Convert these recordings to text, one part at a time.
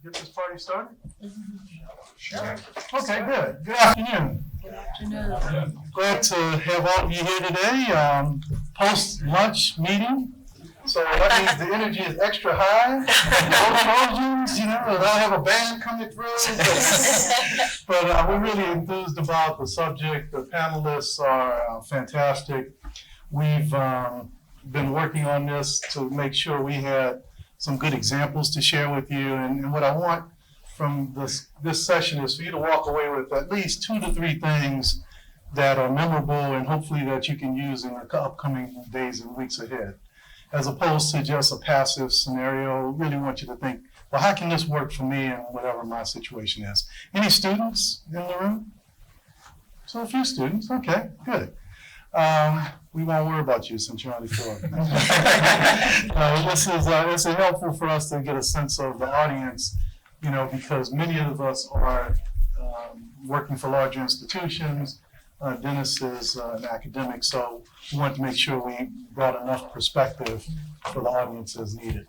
get this party started? Sure. Okay, good. Good afternoon. Good afternoon. Glad to have all of you here today. Post-lunch meeting. So that means the energy is extra high. No Trojans, and I have a band coming through. But we're really enthused about the subject. The panelists are fantastic. We've been working on this to make sure we had some good examples to share with you. And what I want from this session is for you to walk away with at least 2 to 3 things that are memorable and hopefully that you can use in the upcoming days and weeks ahead, as opposed to just a passive scenario. Really want you to think, well, how can this work for me in whatever my situation is? Any students in the room? So a few students, okay, good. We won't worry about you since you're on the floor. This is helpful for us to get a sense of the audience, because many of us are working for larger institutions. Dennis is an academic, so we want to make sure we brought enough perspective for the audience as needed.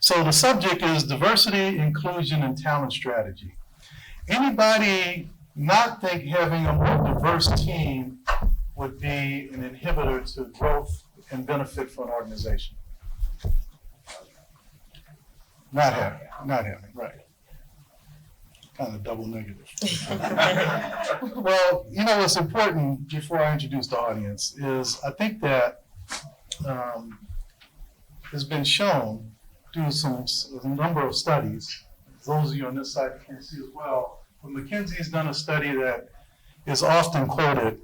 So the subject is diversity, inclusion, and talent strategy. Anybody not think having a more diverse team would be an inhibitor to growth and benefit for an organization? Not having, right. Kind of double negative. Well, what's important before I introduce the audience is I think that has been shown through a number of studies. Those of you on this side can see as well. But McKinsey's done a study that is often quoted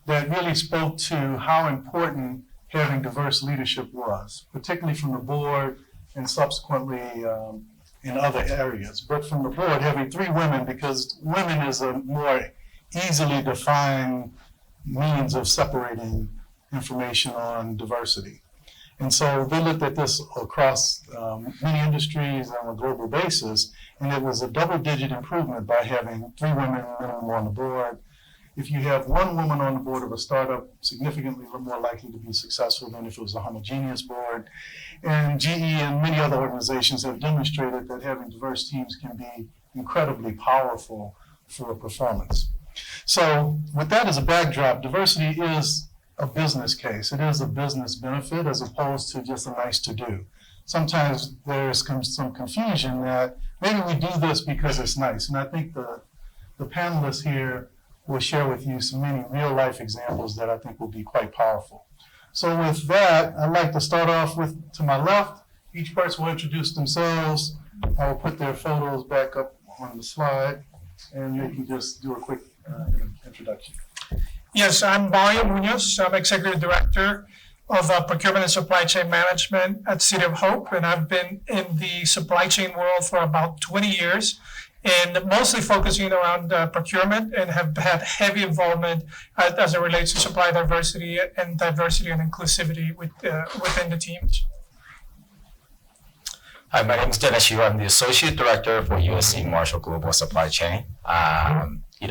that really spoke to how important having diverse leadership was, particularly from the board and subsequently in other areas. But from the board, having 3 women, because women is a more easily defined means of separating information on diversity. And so they looked at this across many industries on a global basis, and it was a double-digit improvement by having 3 women on the board. If you have 1 woman on the board of a startup, significantly more likely to be successful than if it was a homogeneous board. And GE and many other organizations have demonstrated that having diverse teams can be incredibly powerful for performance. So with that as a backdrop, diversity is a business case. It is a business benefit as opposed to just a nice to do. Sometimes there's some confusion that maybe we do this because it's nice. And I think the panelists here will share with you some many real-life examples that I think will be quite powerful. So with that, I'd like to start off with, to my left, each person will introduce themselves. I will put their photos back up on the slide, and they can just do a quick introduction. Yes, I'm Mario Munoz. I'm Executive Director of Procurement and Supply Chain Management at City of Hope, and I've been in the supply chain world for about 20 years. And mostly focusing around procurement, and have had heavy involvement as it relates to supply diversity and inclusivity within the teams. Hi, my name is Dennis Yu. I'm the Associate Director for USC Marshall Global Supply Chain.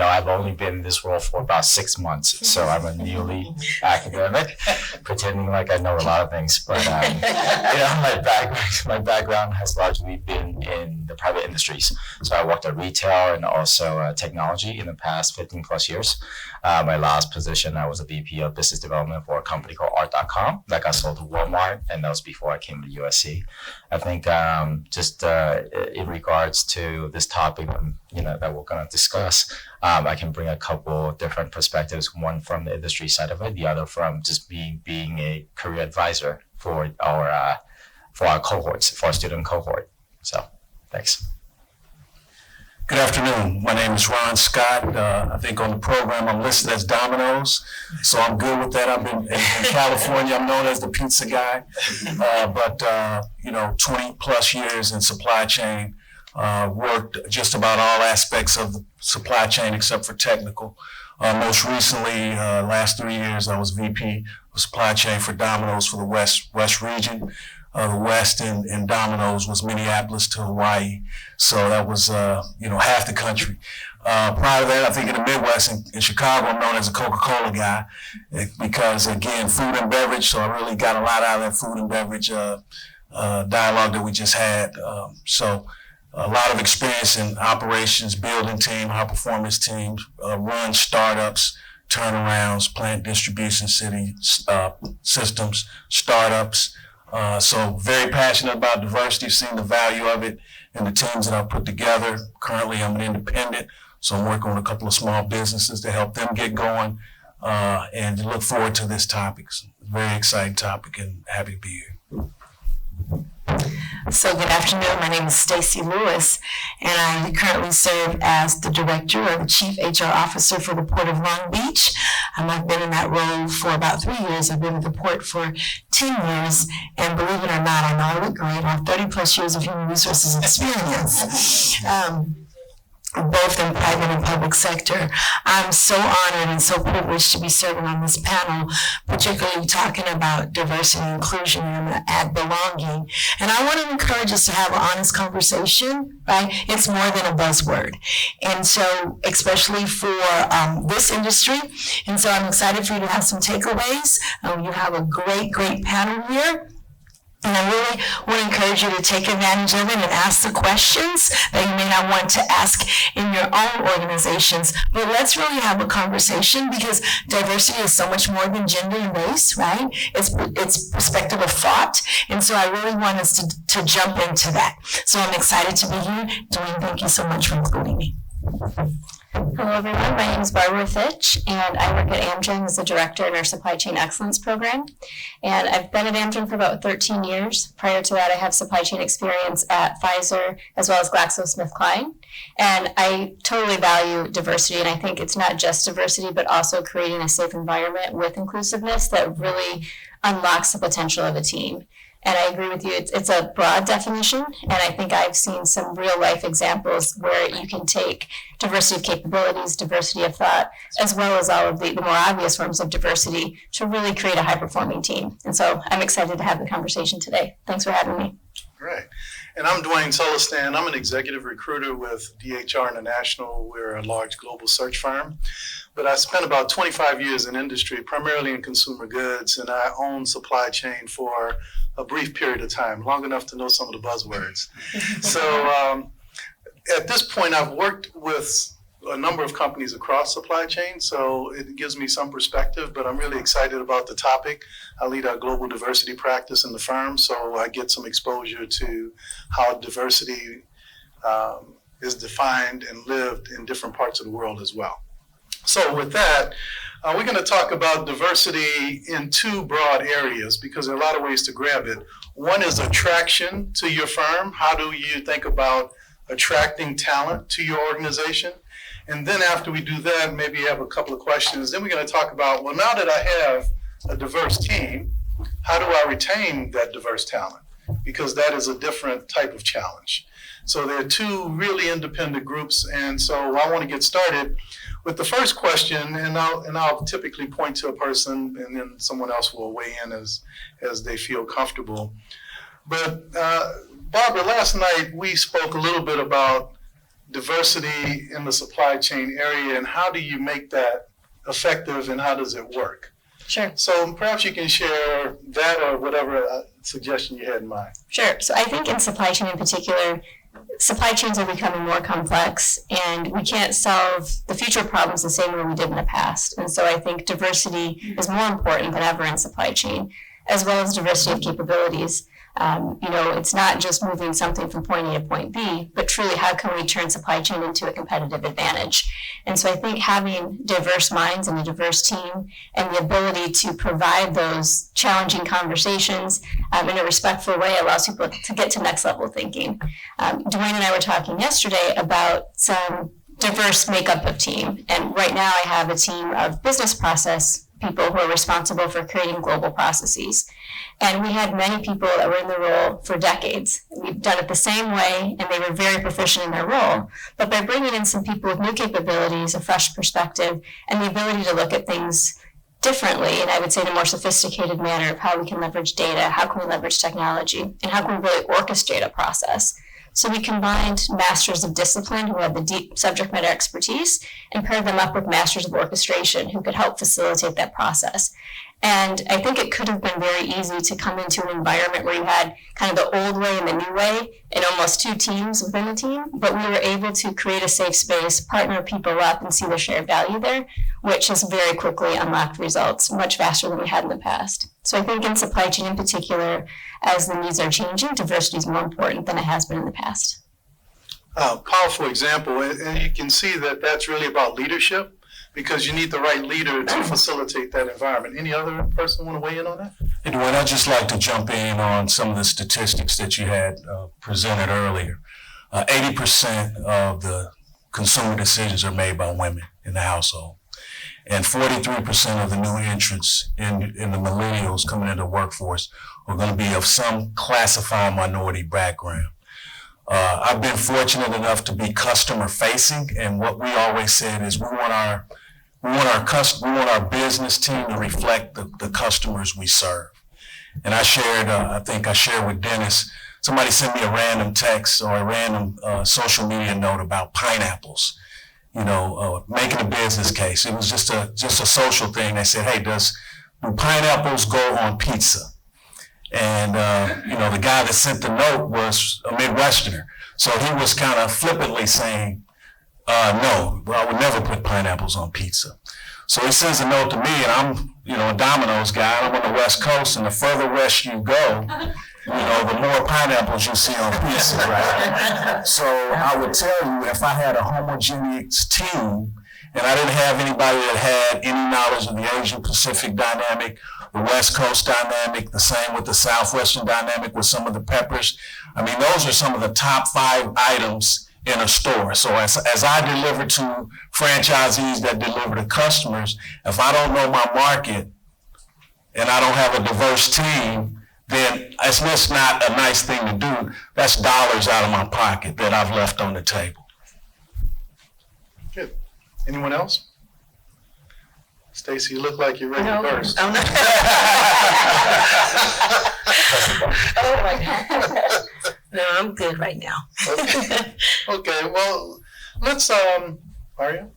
I've only been in this role for about 6 months, so I'm a newly academic, pretending like I know a lot of things. But my background has largely been in the private industries. So I worked at retail and also technology in the past 15 plus years. My last position, I was a VP of Business Development for a company called Art.com that got sold to Walmart, and that was before I came to USC. I think just in regards to this topic, that we're going to discuss, I can bring a couple different perspectives, one from the industry side of it, the other from just being a career advisor for our cohorts, for our student cohort. So, thanks. Good afternoon. My name is Ron Scott. I think on the program I'm listed as Domino's, so I'm good with that. I've been in California. I'm known as the pizza guy, but 20 plus years in supply chain. Worked just about all aspects of the supply chain except for technical. Most recently, last 3 years, I was VP of supply chain for Domino's for the West region. The West in Domino's was Minneapolis to Hawaii. So that was, half the country. Prior to that, I think in the Midwest, in Chicago, I'm known as a Coca-Cola guy because, again, food and beverage. So I really got a lot out of that food and beverage dialogue that we just had. So a lot of experience in operations, building team, high performance teams, run startups, turnarounds, plant distribution systems, startups. So very passionate about diversity, seeing the value of it in the teams that I've put together. Currently, I'm an independent, so I'm working on a couple of small businesses to help them get going, and look forward to this topic. It's a very exciting topic, and happy to be here. So good afternoon, my name is Stacy Lewis, and I currently serve as the Director or the Chief HR Officer for the Port of Long Beach. I've been in that role for about 3 years. I've been at the port for 10 years, and believe it or not, I know I look great. I have 30 plus years of human resources experience. Both in private and public sector. I'm so honored and so privileged to be serving on this panel, particularly talking about diversity and inclusion, and I'm going to add belonging. And I want to encourage us to have an honest conversation, right? It's more than a buzzword. And so, especially for this industry, and so I'm excited for you to have some takeaways. You have a great panel here. And I really want to encourage you to take advantage of it and ask the questions that you may not want to ask in your own organizations. But let's really have a conversation, because diversity is so much more than gender and race, right? It's perspective of thought. And so I really want us to jump into that. So I'm excited to be here. Dwayne, thank you so much for including me. Hello, everyone. My name is Barbara Fitch, and I work at Amgen as the director in our Supply Chain Excellence program. And I've been at Amgen for about 13 years. Prior to that, I have supply chain experience at Pfizer as well as GlaxoSmithKline. And I totally value diversity, and I think it's not just diversity, but also creating a safe environment with inclusiveness that really unlocks the potential of a team. And I agree with you, it's a broad definition, and I think I've seen some real life examples where you can take diversity of capabilities, diversity of thought, as well as all of the more obvious forms of diversity to really create a high performing team. And so I'm excited to have the conversation today. Thanks for having me. Great. And I'm Dwayne Sullistan. I'm an executive recruiter with DHR International. We're a large global search firm. But I spent about 25 years in industry, primarily in consumer goods, and I owned supply chain for a brief period of time, long enough to know some of the buzzwords. So at this point, I've worked with a number of companies across supply chain, so it gives me some perspective, but I'm really excited about the topic. I lead our global diversity practice in the firm, so I get some exposure to how diversity is defined and lived in different parts of the world as well. So with that, we're going to talk about diversity in two broad areas, because there are a lot of ways to grab it. One is attraction to your firm. How do you think about attracting talent to your organization? And then after we do that, maybe you have a couple of questions. Then we're going to talk about, well, now that I have a diverse team, how do I retain that diverse talent? Because that is a different type of challenge. So there are two really independent groups, and so I want to get started with the first question, and I'll typically point to a person, and then someone else will weigh in as they feel comfortable. But Barbara, last night we spoke a little bit about diversity in the supply chain area, and how do you make that effective, and how does it work? Sure. So perhaps you can share that or whatever suggestion you had in mind. Sure. So I think in supply chain in particular, supply chains are becoming more complex, and we can't solve the future problems the same way we did in the past. And so I think diversity is more important than ever in supply chain, as well as diversity of capabilities. It's not just moving something from point A to point B, but truly how can we turn supply chain into a competitive advantage? And so I think having diverse minds and a diverse team and the ability to provide those challenging conversations in a respectful way allows people to get to next level thinking. Dwayne and I were talking yesterday about some diverse makeup of team. And right now I have a team of business process people who are responsible for creating global processes. And we had many people that were in the role for decades. We've done it the same way, and they were very proficient in their role. But by bringing in some people with new capabilities, a fresh perspective, and the ability to look at things differently, and I would say in a more sophisticated manner of how we can leverage data, how can we leverage technology, and how can we really orchestrate a process. So we combined masters of discipline who had the deep subject matter expertise and paired them up with masters of orchestration who could help facilitate that process. And I think it could have been very easy to come into an environment where you had kind of the old way and the new way and almost two teams within a team. But we were able to create a safe space, partner people up, and see the shared value there, which has very quickly unlocked results much faster than we had in the past. So I think in supply chain in particular, as the needs are changing, diversity is more important than it has been in the past. Powerful example, and you can see that that's really about leadership, because you need the right leader to facilitate that environment. Any other person want to weigh in on that? Hey, Dwayne, I'd just like to jump in on some of the statistics that you had presented earlier. 80% of the consumer decisions are made by women in the household. And 43% of the new entrants in the millennials coming into the workforce are going to be of some classified minority background. I've been fortunate enough to be customer facing, and what we always said is we want our business team to reflect the customers we serve. And I think I shared with Dennis, somebody sent me a random text or a random social media note about pineapples, making a business case. It was just a social thing. They said, hey, do pineapples go on pizza? And, the guy that sent the note was a Midwesterner. So he was kind of flippantly saying, no, I would never put pineapples on pizza. So he sends a note to me, and I'm, a Domino's guy. I'm on the West Coast, and the further west you go, the more pineapples you see on pizza, right? So I would tell you, if I had a homogeneous team, and I didn't have anybody that had any knowledge of the Asian Pacific dynamic, the West Coast dynamic, the same with the Southwestern dynamic with some of the peppers. I mean, those are some of the top 5 items in a store. So as I deliver to franchisees that deliver to customers, if I don't know my market and I don't have a diverse team, then it's just not a nice thing to do. That's dollars out of my pocket that I've left on the table. Good. Anyone else? Stacy, you look like you're ready to burst. Oh, no. Oh, my God. No, I'm good right now. Okay, well, let's, Aria?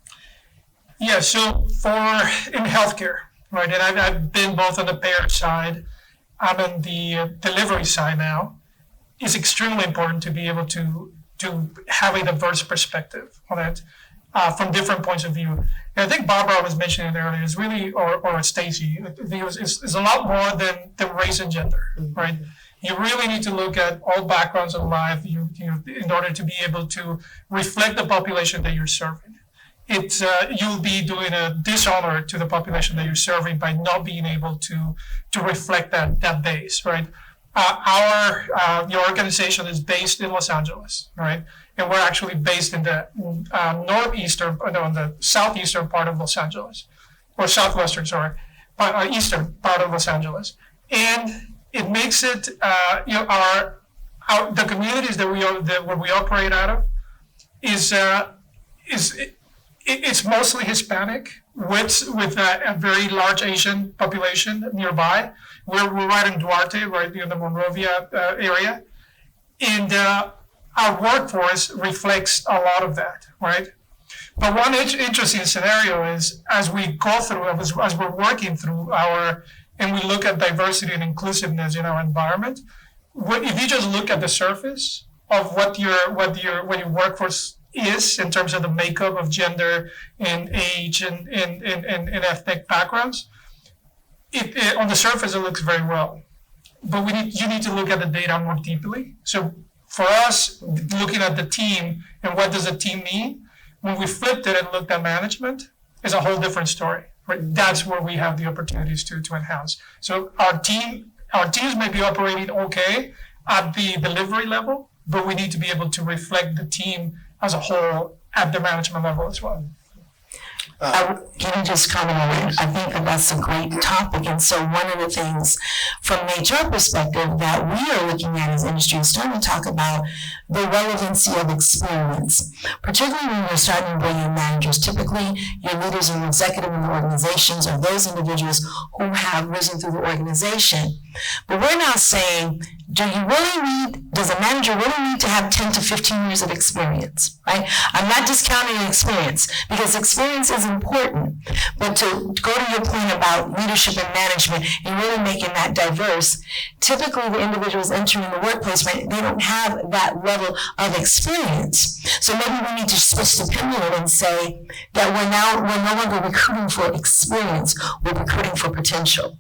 Yeah, so in healthcare, right, and I've been both on the payer side, I'm on the delivery side now. It's extremely important to be able to have a diverse perspective on it from different points of view. And I think Barbara was mentioning it earlier, it's really, or Stacy, it's a lot more than race and gender, right? You really need to look at all backgrounds of life in order to be able to reflect the population that you're serving. You'll be doing a dishonor to the population that you're serving by not being able to reflect that base, right? Your organization is based in Los Angeles, right? And we're actually based in the the southeastern part of Los Angeles, or southwestern, eastern part of Los Angeles. And it makes it, the communities where we operate out of it's mostly Hispanic with a very large Asian population nearby. We're right in Duarte, right in the Monrovia area, and our workforce reflects a lot of that, right? But one interesting scenario is as we go through, as we're working through and we look at diversity and inclusiveness in our environment, if you just look at the surface of what your workforce is in terms of the makeup of gender and age and ethnic backgrounds, on the surface it looks very well. But you need to look at the data more deeply. So for us, looking at the team and what does the team mean, when we flipped it and looked at management, is a whole different story. Right? That's where we have the opportunities to enhance. So our teams may be operating okay at the delivery level, but we need to be able to reflect the team as a whole at the management level as well. Can I just comment on that? I think that's a great topic. And so one of the things from an HR perspective that we are looking at as industry is starting to talk about the relevancy of experience, particularly when you're starting to bring in managers. Typically, your leaders and executive in the organizations are those individuals who have risen through the organization. But we're now saying, does a manager really need to have 10 to 15 years of experience, right? I'm not discounting experience because experience is is important. But to go to your point about leadership and management and really making that diverse, typically the individuals entering the workplace, right, they don't have that level of experience. So maybe we need to switch the pendulum and say that we're no longer recruiting for experience, we're recruiting for potential.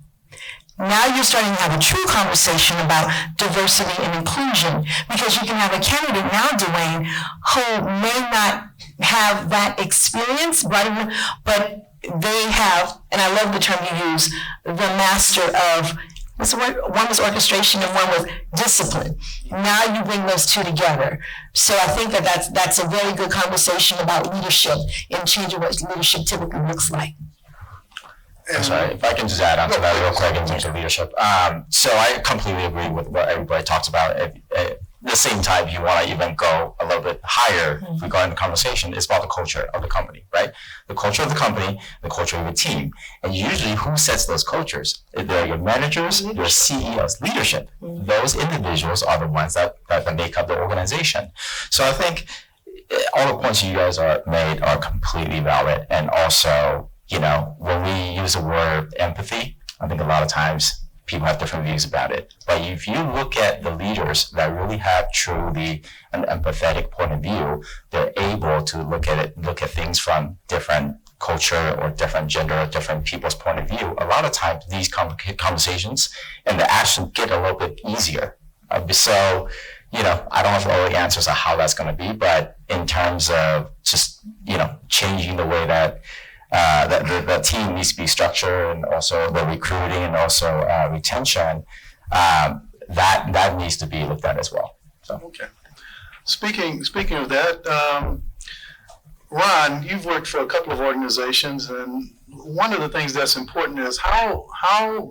Now you're starting to have a true conversation about diversity and inclusion, because you can have a candidate now, Dwayne, who may not have that experience, right, but they have, and I love the term you use, the master of, what's the word? One was orchestration and one was discipline. Now you bring those two together. So I think that that's a very good conversation about leadership and changing what leadership typically looks like. I'm sorry, if I can just add on to that real quick in terms of leadership. So I completely agree with what everybody talks about. At the same time, if you want to even go a little bit higher regarding the conversation, it's about the culture of the company, right? The culture of the company, the culture of the team. And usually who sets those cultures? They're your managers, your CEOs, leadership. Those individuals are the ones that make up the organization. So I think all the points you guys made are completely valid. And also, you know, when we use the word empathy, I think a lot of times people have different views about it. But if you look at the leaders that really have truly an empathetic point of view, they're able to look at things from different culture or different gender or different people's point of view. A lot of times these conversations and the action get a little bit easier. So, you know, I don't have all the answers on how that's going to be, but in terms of just, you know, changing the way that the team needs to be structured, and also the recruiting and also retention, that needs to be looked at as well. So. Okay. Speaking of that, Ron, you've worked for a couple of organizations, and one of the things that's important is how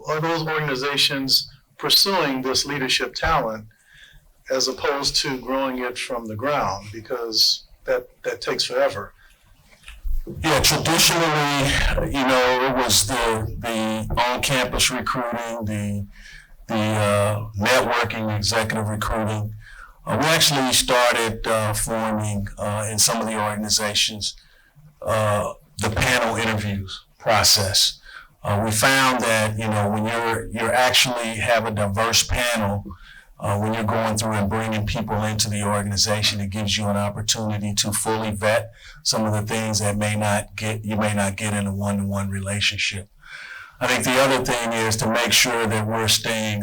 are those organizations pursuing this leadership talent as opposed to growing it from the ground, because that takes forever. Yeah, traditionally, you know, it was the on-campus recruiting, the networking, executive recruiting. We actually started forming in some of the organizations the panel interviews process. We found that, you know, when you're actually have a diverse panel, when you're going through and bringing people into the organization, it gives you an opportunity to fully vet some of the things that you may not get in a one-to-one relationship. I think the other thing is to make sure that we're staying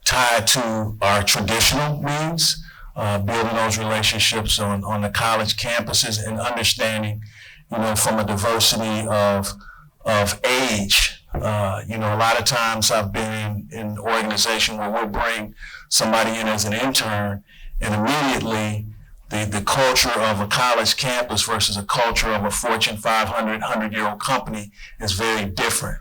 tied to our traditional means, building those relationships on the college campuses, and understanding, you know, from a diversity of age. You know, a lot of times I've been in an organization where we'll bring somebody in as an intern, and immediately the culture of a college campus versus a culture of a Fortune 500, 100-year-old company is very different.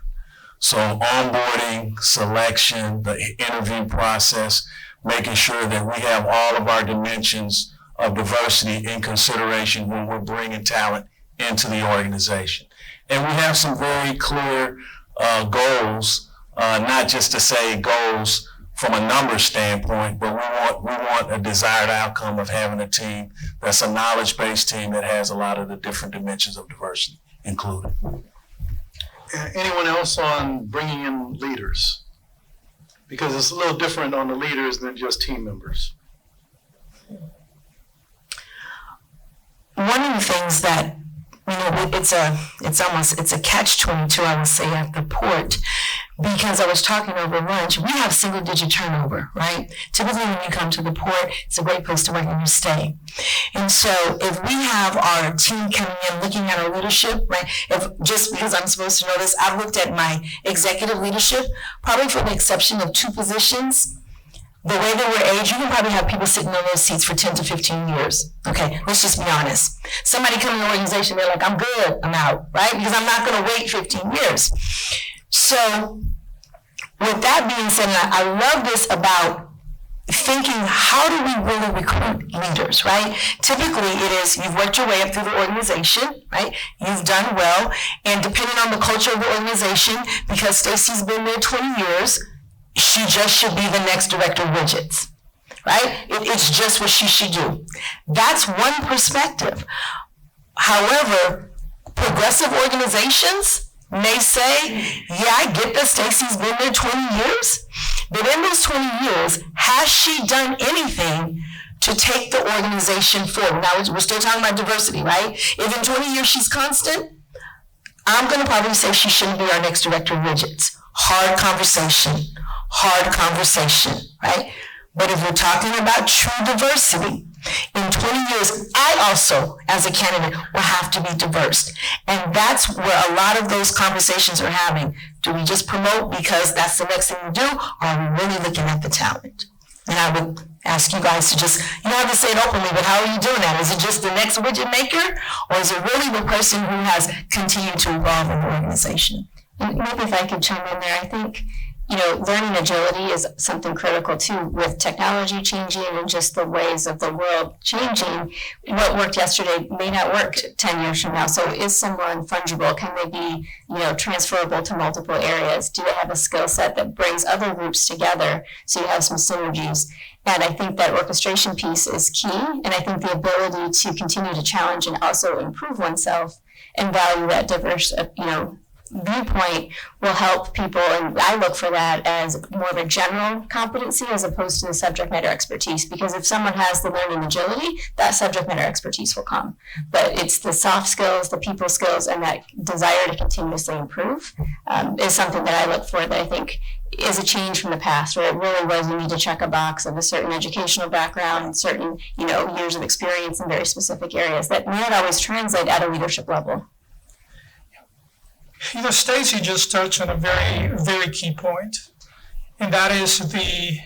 So onboarding, selection, the interview process, making sure that we have all of our dimensions of diversity in consideration when we're bringing talent into the organization. And we have some very clear goals, not just to say goals from a numbers standpoint, but we want a desired outcome of having a team that's a knowledge-based team that has a lot of the different dimensions of diversity included. Anyone else on bringing in leaders? Because it's a little different on the leaders than just team members. One of the things that, you know, it's a catch-22, I would say, at the port, because I was talking over lunch, we have single-digit turnover, right? Typically when you come to the port, it's a great place to work and you stay. And so if we have our team coming in looking at our leadership, right, if just because I'm supposed to know this, I've looked at my executive leadership, probably for the exception of 2 positions. The way that we're aged, you can probably have people sitting on those seats for 10 to 15 years. Okay, let's just be honest. Somebody come in the organization, they're like, I'm good, I'm out, right? Because I'm not gonna wait 15 years. So with that being said, I love this about thinking, how do we really recruit leaders, right? Typically it is, you've worked your way up through the organization, right? You've done well, and depending on the culture of the organization, because Stacy's been there 20 years, she just should be the next director of widgets, right? It's just what she should do. That's one perspective. However, Progressive organizations may say, yeah, I get that Stacy's been there 20 years, but in those 20 years, has she done anything to take the organization forward? Now, we're still talking about diversity, right? If in 20 years she's constant, I'm going to probably say she shouldn't be our next director of widgets. Hard conversation, right? But if we're talking about true diversity, in 20 years, I also, as a candidate, will have to be diverse. And that's where a lot of those conversations are having. Do we just promote because that's the next thing we do, or are we really looking at the talent? And I would ask you guys to just, you don't have to say it openly, but how are you doing that? Is it just the next widget maker, or is it really the person who has continued to evolve in the organization? And maybe if I could chime in there, I think, learning agility is something critical too, with technology changing and just the ways of the world changing. What worked yesterday may not work 10 years from now. So is someone fungible? Can they be, transferable to multiple areas? Do they have a skill set that brings other groups together so you have some synergies? And I think that orchestration piece is key. And I think the ability to continue to challenge and also improve oneself and value that diverse, viewpoint will help people, and I look for that as more of a general competency as opposed to the subject matter expertise, because if someone has the learning agility, that subject matter expertise will come. But it's the soft skills, the people skills, and that desire to continuously improve is something that I look for, that I think is a change from the past, where it really was you need to check a box of a certain educational background and certain years of experience in very specific areas that may not always translate at a leadership level. Stacy just touched on a very, very key point, and that is the,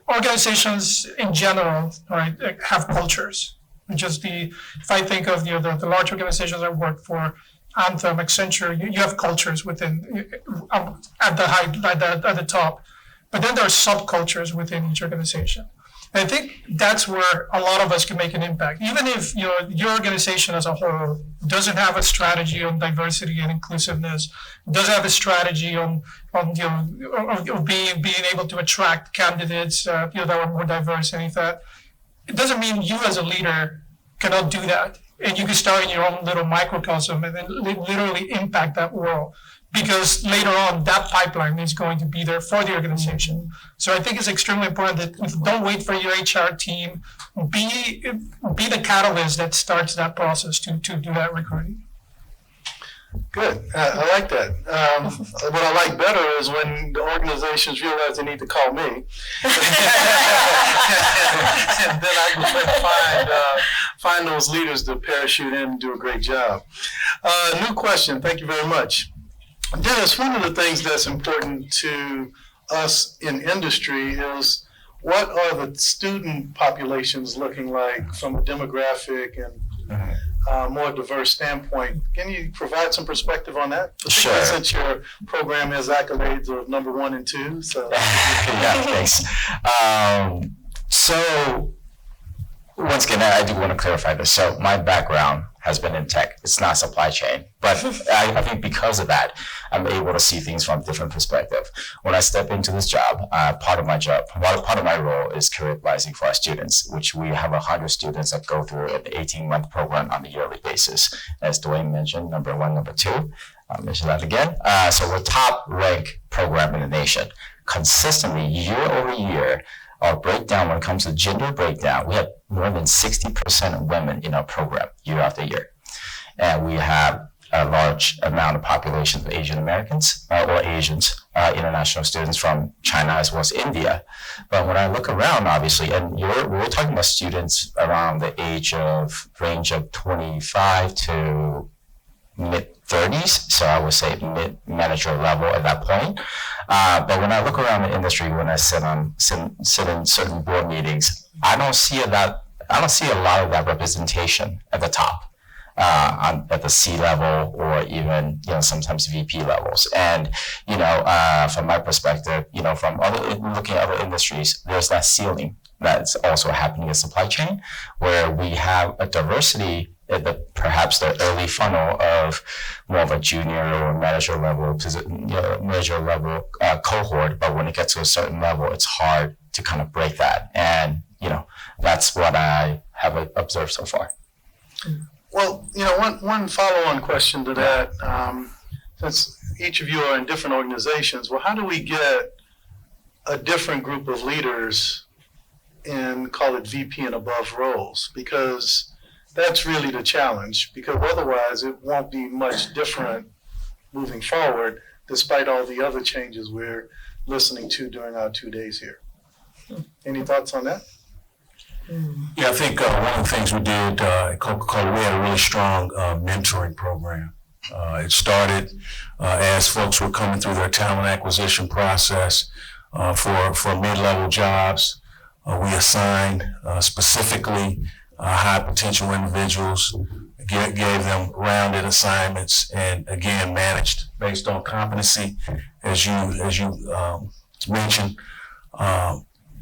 organizations in general, right, have cultures. If I think of the large organizations I work for, Anthem, Accenture, you have cultures within at the top, but then there are subcultures within each organization. And I think that's where a lot of us can make an impact. Even if your organization as a whole doesn't have a strategy on diversity and inclusiveness, doesn't have a strategy on being able to attract candidates that are more diverse and that, it doesn't mean you as a leader cannot do that. And you can start in your own little microcosm and then literally impact that world. Because later on, that pipeline is going to be there for the organization. So I think it's extremely important that don't wait for your HR team. Be the catalyst that starts that process to do that recruiting. Good. I like that. What I like better is when the organizations realize they need to call me. And then I can find those leaders to parachute in and do a great job. New question. Thank you very much. Dennis, one of the things that's important to us in industry is what are the student populations looking like from a demographic and more diverse standpoint? Can you provide some perspective on that? Sure. Since your program has accolades of number 1 and 2, so. Yeah, thanks. So once again, I do want to clarify this. So my background has been in tech. It's not supply chain, but I think because of that, I'm able to see things from a different perspective. When I step into this job, part of my role is career advising for our students, which we have 100 students that go through an 18-month program on a yearly basis. As Dwayne mentioned, number 1, number 2. I'll mention that again. So we're top ranked program in the nation. Consistently, year over year, our breakdown when it comes to gender breakdown, we have more than 60% of women in our program year after year. And we have a large amount of population of Asian Americans or Asians, international students from China as well as India. But when I look around, obviously, and we're talking about students around the range of 25 to mid-30s, so I would say mid-manager level at that point. But when I look around the industry, when I sit in certain board meetings, I don't see a lot of that representation at the top, at the C level or even sometimes VP levels. And from my perspective, from looking at other industries, there's that ceiling that's also happening in supply chain, where we have a diversity at perhaps the early funnel of more of a junior or manager level cohort, but when it gets to a certain level, it's hard to kind of break that. And that's what I have observed so far. Well, one follow-on question to that, since each of you are in different organizations, well, how do we get a different group of leaders in, call it VP and above roles? Because that's really the challenge, because otherwise it won't be much different moving forward, despite all the other changes we're listening to during our 2 days here. Any thoughts on that? Yeah, I think one of the things we did at Coca-Cola, we had a really strong mentoring program. It started as folks were coming through their talent acquisition process for mid-level jobs. We assigned specifically high potential individuals, gave them rounded assignments, and again managed based on competency, as you mentioned.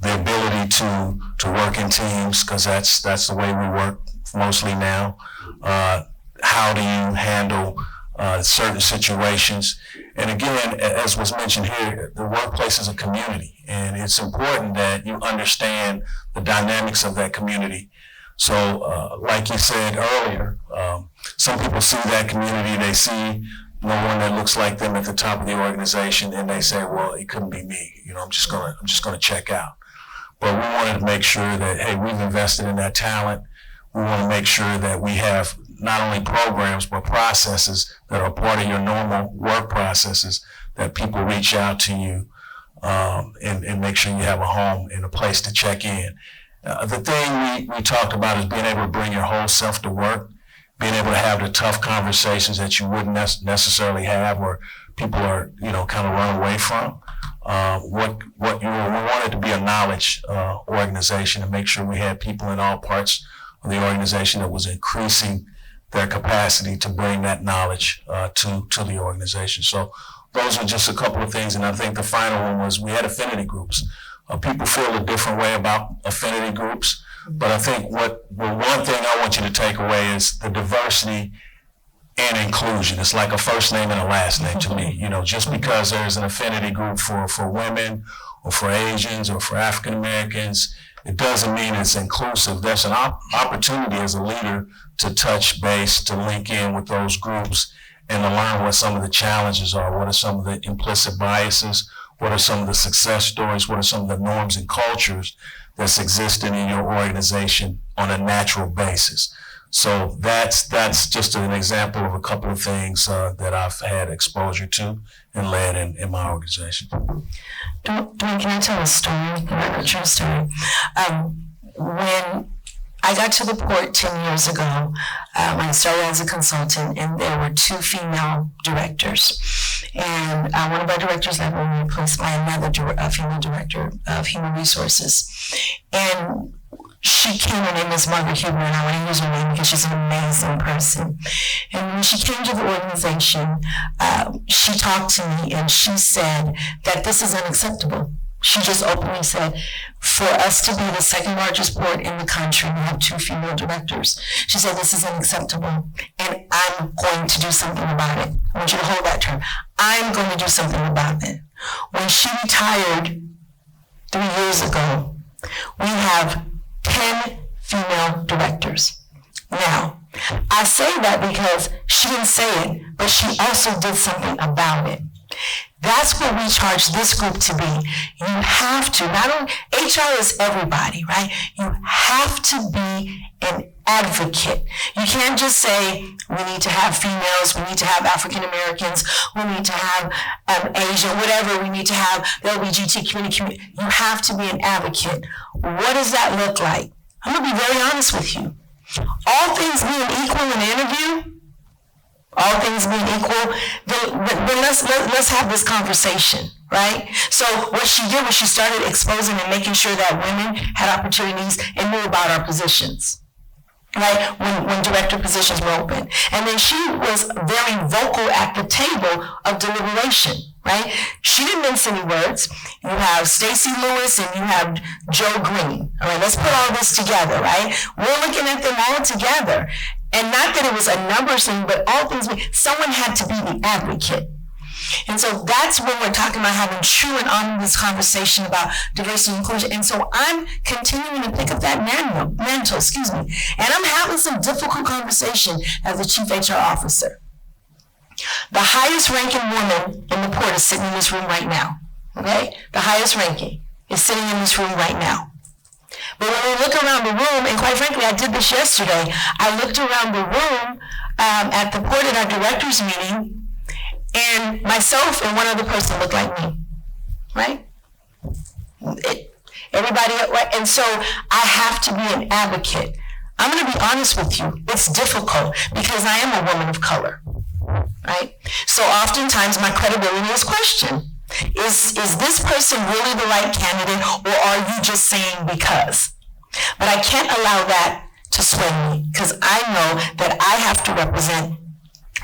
The ability to work in teams, because that's the way we work mostly now. How do you handle certain situations? And again, as was mentioned here, the workplace is a community, and it's important that you understand the dynamics of that community. So, like you said earlier, some people see that community, they see no one that looks like them at the top of the organization, and they say, well, it couldn't be me. I'm just gonna check out. But we wanted to make sure that, hey, we've invested in that talent. We want to make sure that we have not only programs, but processes that are part of your normal work processes, that people reach out to you and make sure you have a home and a place to check in. The thing we talked about is being able to bring your whole self to work, being able to have the tough conversations that you wouldn't necessarily have, or people are, kind of run away from. We wanted to be a knowledge organization and make sure we had people in all parts of the organization that was increasing their capacity to bring that knowledge to the organization. So those are just a couple of things. And I think the final one was we had affinity groups. People feel a different way about affinity groups, but I think one thing I want you to take away is the diversity and inclusion. It's like a first name and a last name to me. Just because there's an affinity group for women or for Asians or for African Americans, it doesn't mean it's inclusive. There's an opportunity as a leader to touch base, to link in with those groups and to learn what some of the challenges are. What are some of the implicit biases? What are some of the success stories? What are some of the norms and cultures that's existing in your organization on a natural basis? So that's just an example of a couple of things that I've had exposure to and led in my organization. Dwayne, can I tell a story, a true story? When I got to the port 10 years ago, I started as a consultant, and there were 2 female directors. And one of our directors left, and we replaced by another female director of human resources. And she came, her name is Margaret Huber, and I want to use her name because she's an amazing person. And when she came to the organization, she talked to me and she said that this is unacceptable. She just openly said, for us to be the second largest port in the country, we have 2 female directors. She said, this is unacceptable, and I'm going to do something about it. I want you to hold that term. I'm going to do something about it. When she retired 3 years ago, we have 10 female directors. Now, I say that because she didn't say it, but she also did something about it. That's what we charge this group to be. You have to, not only, HR is everybody, right? You have to be an advocate. You can't just say, we need to have females, we need to have African Americans, we need to have Asian, whatever, we need to have the LGBTQ community. You have to be an advocate. What does that look like? I'm gonna be very honest with you. All things being equal in an interview, all things being equal, then let's have this conversation, right? So what she did was she started exposing and making sure that women had opportunities and knew about our positions, right? When director positions were open. And then she was very vocal at the table of deliberation, right? She didn't mince any words. You have Stacey Lewis and you have Joe Green. All right, let's put all this together, right? We're looking at them all together. And not that it was a numbers thing, but all things, someone had to be the advocate. And so that's when we're talking about having true and honest conversation about diversity and inclusion. And so I'm continuing to pick up that mantle, and I'm having some difficult conversation as the chief HR officer. The highest ranking woman in the port is sitting in this room right now, okay? The highest ranking is sitting in this room right now. But when we look around the room, and quite frankly, I did this yesterday, I looked around the room at the port at our directors meeting, and myself and one other person looked like me, right? Everybody, right? And so I have to be an advocate. I'm going to be honest with you. It's difficult because I am a woman of color, right? So oftentimes my credibility is questioned. Is this person really the right candidate, or are you just saying because? But I can't allow that to sway me, because I know that I have to represent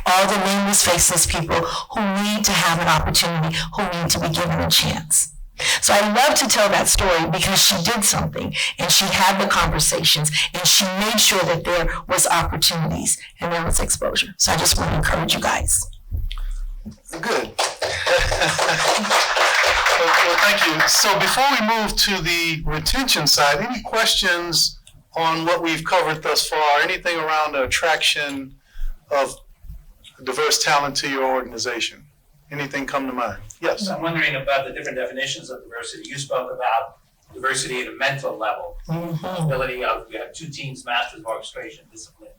all the nameless, faceless people who need to have an opportunity, who need to be given a chance. So I love to tell that story because she did something, and she had the conversations, and she made sure that there was opportunities and there was exposure. So I just want to encourage you guys. Good. Well, thank you. So before we move to the retention side, any questions on what we've covered thus far? Anything around the attraction of diverse talent to your organization? Anything come to mind? Yes. I'm wondering about the different definitions of diversity. You spoke about diversity at a mental level, ability of, we have 2 teams, masters of orchestration, discipline.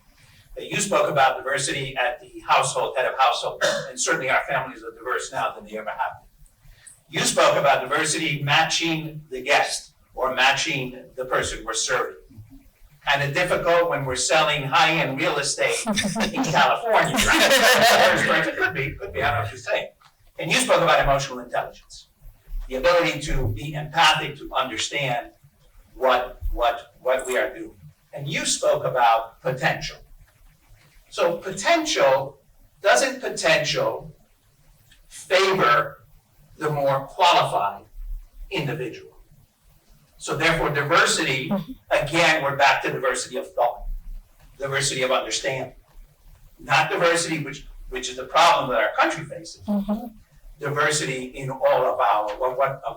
You spoke about diversity at the household, head of household, and certainly our families are diverse now than they ever have been. You spoke about diversity matching the guest or matching the person we're serving. Kind of difficult when we're selling high-end real estate in California, right? It could be, I don't know what you're saying. And you spoke about emotional intelligence, the ability to be empathic, to understand what we are doing. And you spoke about potential. So doesn't potential favor the more qualified individual? So therefore diversity, again, we're back to diversity of thought, diversity of understanding. Not diversity, which is the problem that our country faces. Diversity in all of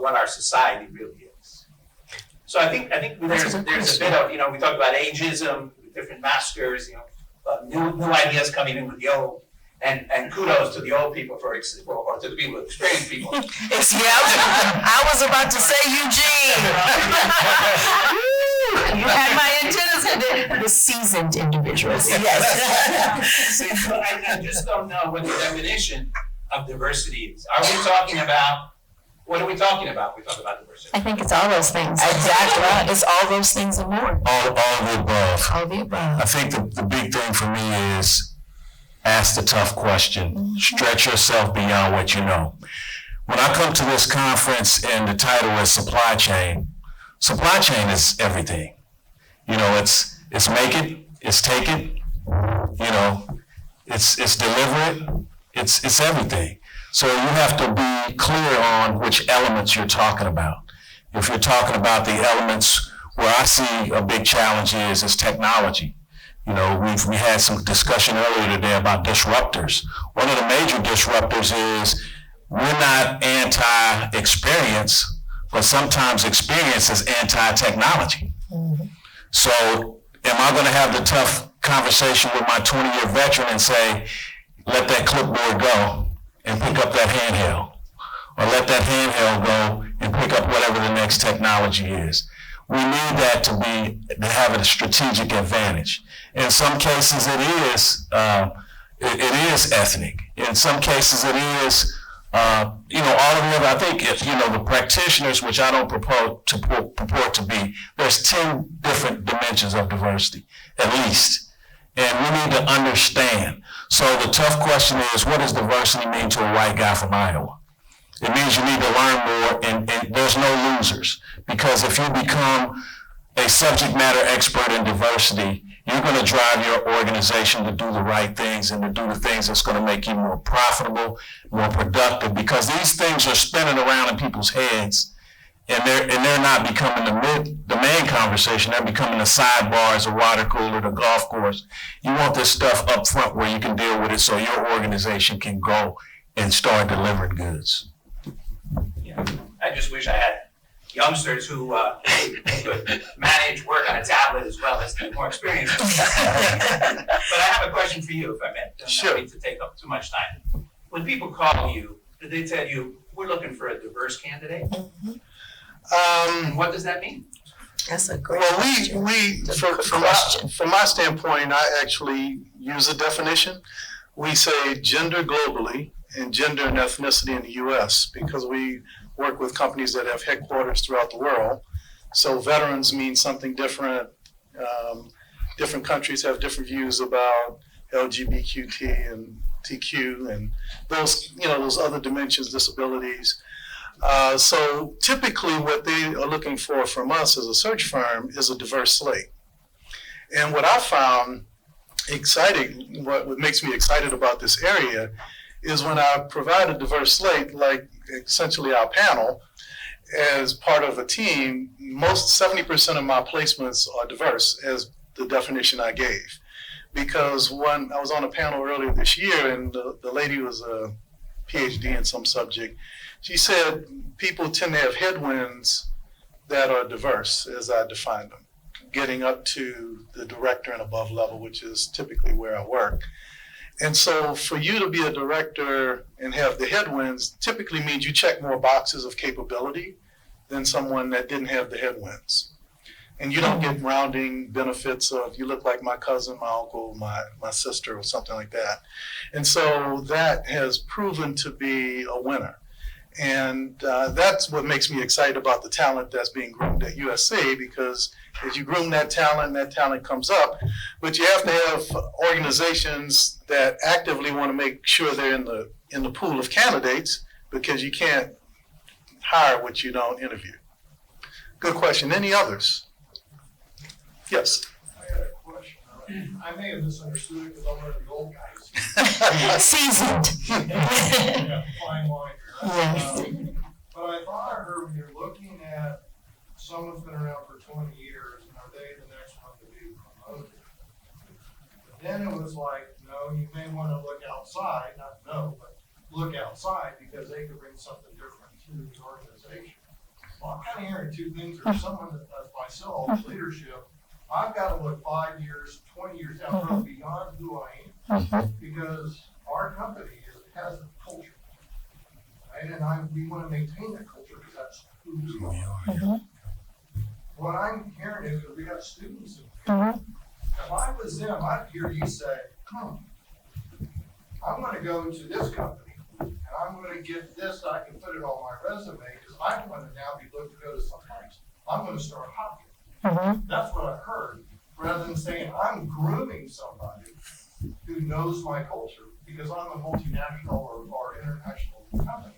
what our society really is. So I think there's a bit of, we talked about ageism, different masters, new ideas coming in with the old, and kudos to the old people or to the people, experienced people. I was about to say Eugene. You had my antennas. The seasoned individuals. Yes. So I just don't know what the definition of diversity is. Are we talking about? What are we talking about? We talk about diversity. I think it's all those things. Exactly. It's all those things and more. All of the above. All the above. I think the big thing for me is ask the tough question. Stretch yourself beyond what you know. When I come to this conference and the title is supply chain is everything. It's make it, it's take it, it's deliver it, it's everything. So you have to be clear on which elements you're talking about. If you're talking about the elements where I see a big challenge is technology. We had some discussion earlier today about disruptors. One of the major disruptors is we're not anti-experience, but sometimes experience is anti-technology. So am I going to have the tough conversation with my 20-year veteran and say, let that clipboard go and pick up that handheld, or let that handheld go and pick up whatever the next technology is? We need that to have a strategic advantage. In some cases, it is ethnic. In some cases, it is, all of the other. I think the practitioners, which I don't purport to be, there's 10 different dimensions of diversity, at least. And we need to understand. So the tough question is, what does diversity mean to a white guy from Iowa? It means you need to learn more, and there's no losers. Because if you become a subject matter expert in diversity, you're going to drive your organization to do the right things and to do the things that's going to make you more profitable, more productive, because these things are spinning around in people's heads, and they're not becoming the main conversation. They're becoming the sidebars, the water cooler, the golf course. You want this stuff up front where you can deal with it so your organization can go and start delivering goods. Yeah, I just wish I had youngsters who could manage work on a tablet as well as the more experienced. But I have a question for you, if I may. Sure. I don't need to take up too much time. When people call you, do they tell you, we're looking for a diverse candidate? And what does that mean? That's a great Well, question. from my standpoint, I actually use a definition. We say gender globally and gender and ethnicity in the U.S. because we work with companies that have headquarters throughout the world. So veterans mean something different. Different countries have different views about LGBTQ and TQ and those other dimensions, disabilities. So typically what they are looking for from us as a search firm is a diverse slate. And what I found exciting, what makes me excited about this area is when I provide a diverse slate, like essentially our panel, as part of a team, most 70% of my placements are diverse as the definition I gave. Because when I was on a panel earlier this year and the lady was a PhD in some subject, she said people tend to have headwinds that are diverse, as I defined them, getting up to the director and above level, which is typically where I work. And so for you to be a director and have the headwinds typically means you check more boxes of capability than someone that didn't have the headwinds. And you don't get rounding benefits of you look like my cousin, my uncle, my sister, or something like that. And so that has proven to be a winner. And that's what makes me excited about the talent that's being groomed at USC, because as you groom that talent comes up. But you have to have organizations that actively want to make sure they're in the pool of candidates, because you can't hire what you don't interview. Good question. Any others? Yes. I got a question. I may have misunderstood it because I'm one of the old guys. Seasoned. Yeah, fine wine. Yes. But I thought I heard when you're looking at someone's been around for 20 years, and are they the next one to be promoted? But then it was like, no, you may want to look outside, not no, but look outside because they could bring something different to the organization. Well, I'm kind of hearing two things. There's someone that does myself, leadership. I've got to look 5 years, 20 years down the road beyond who I am, because our company has a culture. Right? And we want to maintain that culture because that's who we are. What I'm hearing is that we got students in here. If I was them, I'd hear you say, I'm going to go to this company and I'm going to get this, I can put it on my resume because I want to now be looked to go to someplace. I'm going to start hopping. That's what I heard, rather than saying I'm grooming somebody who knows my culture because I'm a multinational or international company.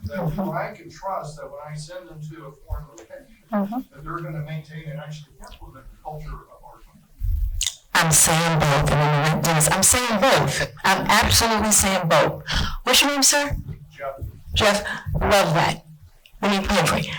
That I can trust that when I send them to a foreign location, that they're going to maintain and actually implement the culture of our company. I'm saying both, and Dennis, I'm saying both. I'm absolutely saying both. What's your name, sir? Jeff, love that. Let me pray.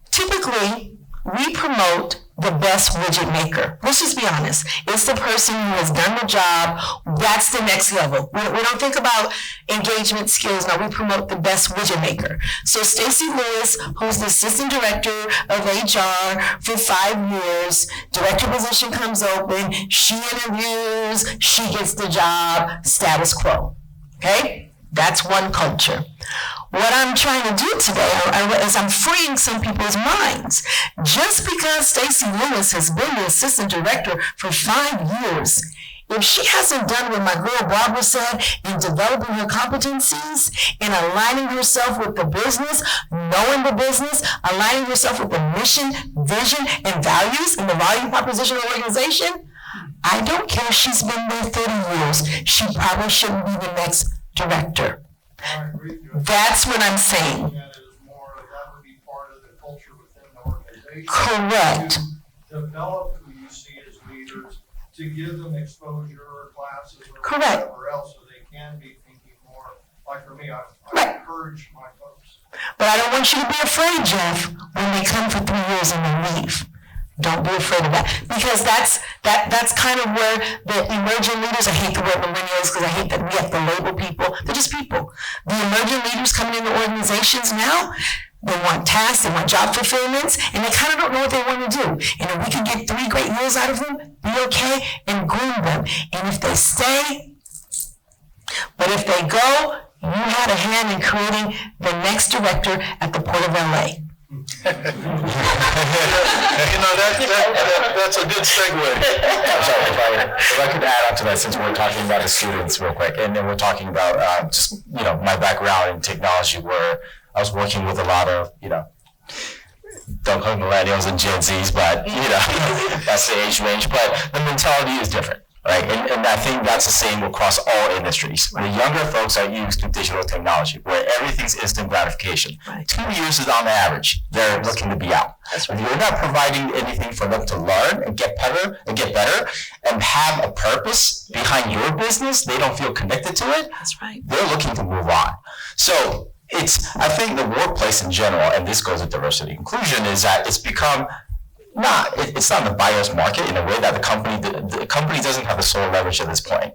Typically, we promote the best widget maker. Let's just be honest. It's the person who has done the job. That's the next level. We don't think about engagement skills. No, we promote the best widget maker. So Stacy Lewis, who's the assistant director of HR for 5 years, director position comes open, she interviews, she gets the job, status quo. Okay? That's one culture. What I'm trying to do today is I'm freeing some people's minds. Just because Stacy Lewis has been the assistant director for 5 years, if she hasn't done what my girl Barbara said in developing her competencies, in aligning herself with the business, knowing the business, aligning herself with the mission, vision, and values in the value proposition of the organization, I don't care if she's been there 30 years. She probably shouldn't be the next director. I agree with you. That's what I'm saying. That is more, that would be part of the culture within the organization. Correct. To develop who you see as leaders, to give them exposure or classes or Correct. whatever else, so they can be thinking more. Like for me, I Right. encourage my folks. But I don't want you to be afraid, Jeff, when they come for 3 years and they leave. Don't be afraid of that, because that's kind of where the emerging leaders, I hate the word millennials because I hate that we have to label people. They're just people. The emerging leaders coming into organizations now, they want tasks, they want job fulfillments, and they kind of don't know what they want to do. And if we can get 3 great years out of them, be okay, and groom them. And if they stay, but if they go, you had a hand in creating the next director at the Port of LA. That's a good segue. I'm sorry, if I could add on to that, since we're talking about the students real quick, and then we're talking about just, my background in technology, where I was working with a lot of, don't call them millennials and Gen Zs, but, that's the age range, but the mentality is different. Right, and I think that's the same across all industries. The younger folks are used to digital technology, where everything's instant gratification. Right. 2 years is on the average. They're looking to be out. That's If you're not providing anything for them to learn and get better, and have a purpose behind your business, they don't feel connected to it. That's right. They're looking to move on. So I think the workplace in general, and this goes with diversity and inclusion, is that it's become it's not the buyer's market in a way that the company doesn't have the sole leverage at this point.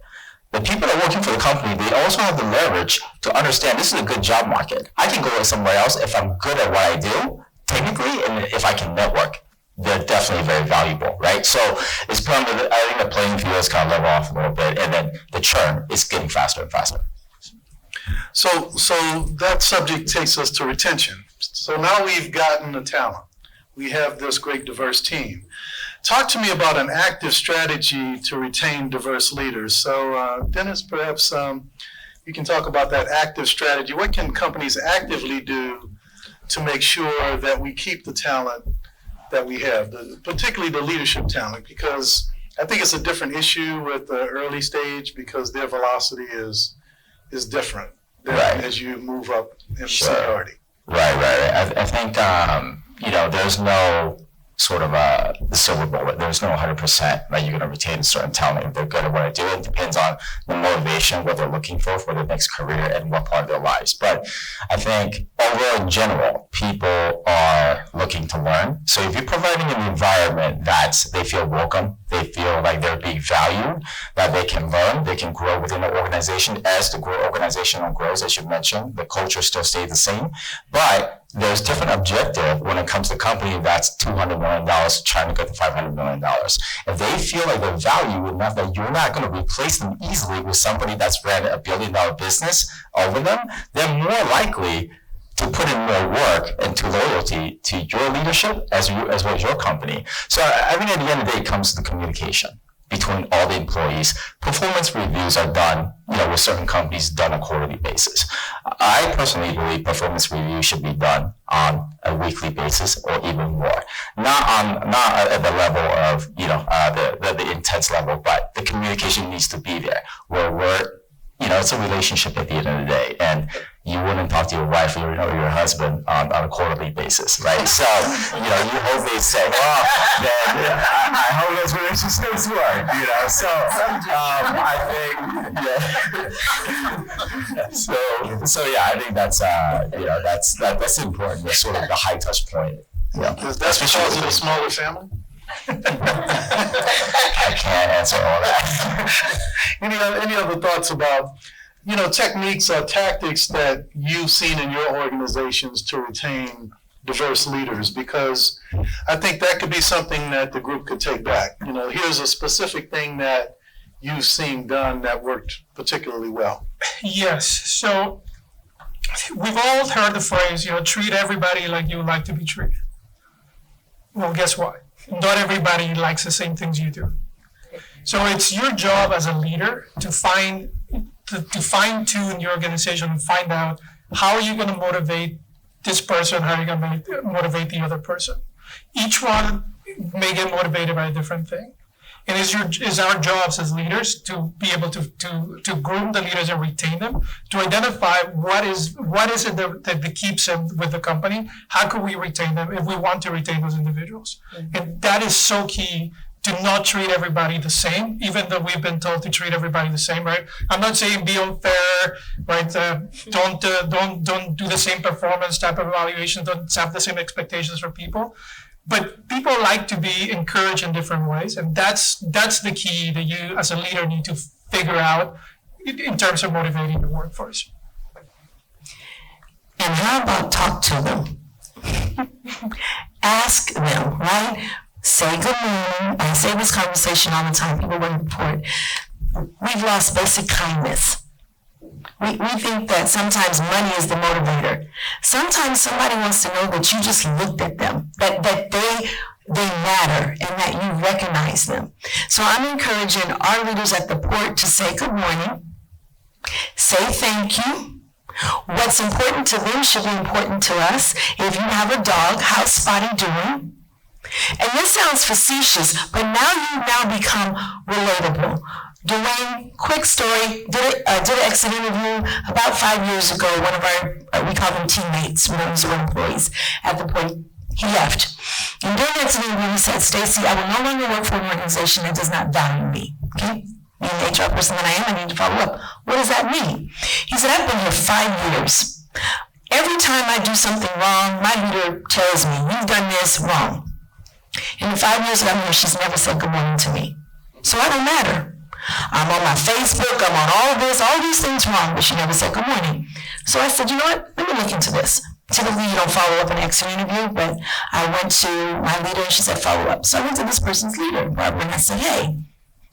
The people that are working for the company, they also have the leverage to understand this is a good job market. I can go somewhere else if I'm good at what I do, technically, and if I can network. They're definitely very valuable, right? So it's probably, I think the playing field is kind of level off a little bit, and then the churn is getting faster and faster. So that subject takes us to retention. So now we've gotten the talent. We have this great diverse team. Talk to me about an active strategy to retain diverse leaders. So Dennis, perhaps you can talk about that active strategy. What can companies actively do to make sure that we keep the talent that we have, particularly the leadership talent? Because I think it's a different issue with the early stage, because their velocity is different as you move up in seniority. Right. I think there's no sort of the silver bullet. There's no 100% that you're going to retain a certain talent if they're good at what they do. It depends on the motivation, what they're looking for their next career, and what part of their lives. But I think overall, in general, people are looking to learn. So if you're providing an environment that they feel welcome, they feel like they're being valued, that they can learn, they can grow within the organization. As the organization grows, as you mentioned, the culture still stays the same, but there's different objective when it comes to a company that's $200 million trying to get to $500 million. If they feel like they're valued enough that you're not going to replace them easily with somebody that's ran $1 billion business over them, they're more likely to put in more work and to loyalty to your leadership as well as your company. So I think at the end of the day, it comes to the communication between all the employees. Performance reviews are done, with certain companies done on a quarterly basis. I personally believe performance reviews should be done on a weekly basis or even more. Not at the level of, the intense level, but the communication needs to be there where it's a relationship at the end of the day, and you wouldn't talk to your wife or your husband on a quarterly basis, right? So, you hope they say, well, then I hope those relationships work, So, I think, So yeah, I think that's, that's important. That's sort of the high touch point. Is that because of the smaller family? I can't answer all that. Any other thoughts about, techniques or tactics that you've seen in your organizations to retain diverse leaders? Because I think that could be something that the group could take back. Here's a specific thing that you've seen done that worked particularly well. Yes, so we've all heard the phrase, treat everybody like you would like to be treated. Well, guess what? Not everybody likes the same things you do. So it's your job as a leader to fine tune your organization and find out how are you going to motivate this person, how are you going to motivate the other person. Each one may get motivated by a different thing. And it's our jobs as leaders to be able to groom the leaders and retain them, to identify what is it that keeps them with the company, how can we retain them if we want to retain those individuals. Mm-hmm. And that is so key, to not treat everybody the same, even though we've been told to treat everybody the same, right? I'm not saying be unfair, right? Don't do the same performance type of evaluation, don't have the same expectations for people. but people like to be encouraged in different ways, and that's the key that you as a leader need to figure out in terms of motivating the workforce. And how about talk to them? Ask them, right? Say good morning. I say this conversation all the time. People want to report. We've lost basic kindness. We think that sometimes money is the motivator. Sometimes somebody wants to know that you just looked at them, that they matter, and that you recognize them. So I'm encouraging our leaders at the port to say good morning, say thank you. What's important to them should be important to us. If you have a dog, how's Spotty doing? And this sounds facetious, but now you become relatable. Dwayne, quick story, did an exit interview about 5 years ago. One of our, we call them teammates, we don't use the word employees, at the point he left. And during the exit interview, he said, Stacy, I will no longer work for an organization that does not value me. Okay? Being the HR person that I am, I need to follow up. What does that mean? He said, I've been here 5 years. Every time I do something wrong, my leader tells me, you've done this wrong. In the 5 years that I'm here, she's never said good morning to me. So I don't matter. I'm on my Facebook, I'm on all these things wrong, but she never said good morning. So I said, you know what, let me look into this. Typically you don't follow up an exit interview, but I went to my leader and she said follow up. So I went to this person's leader, Barbara, and I said, hey,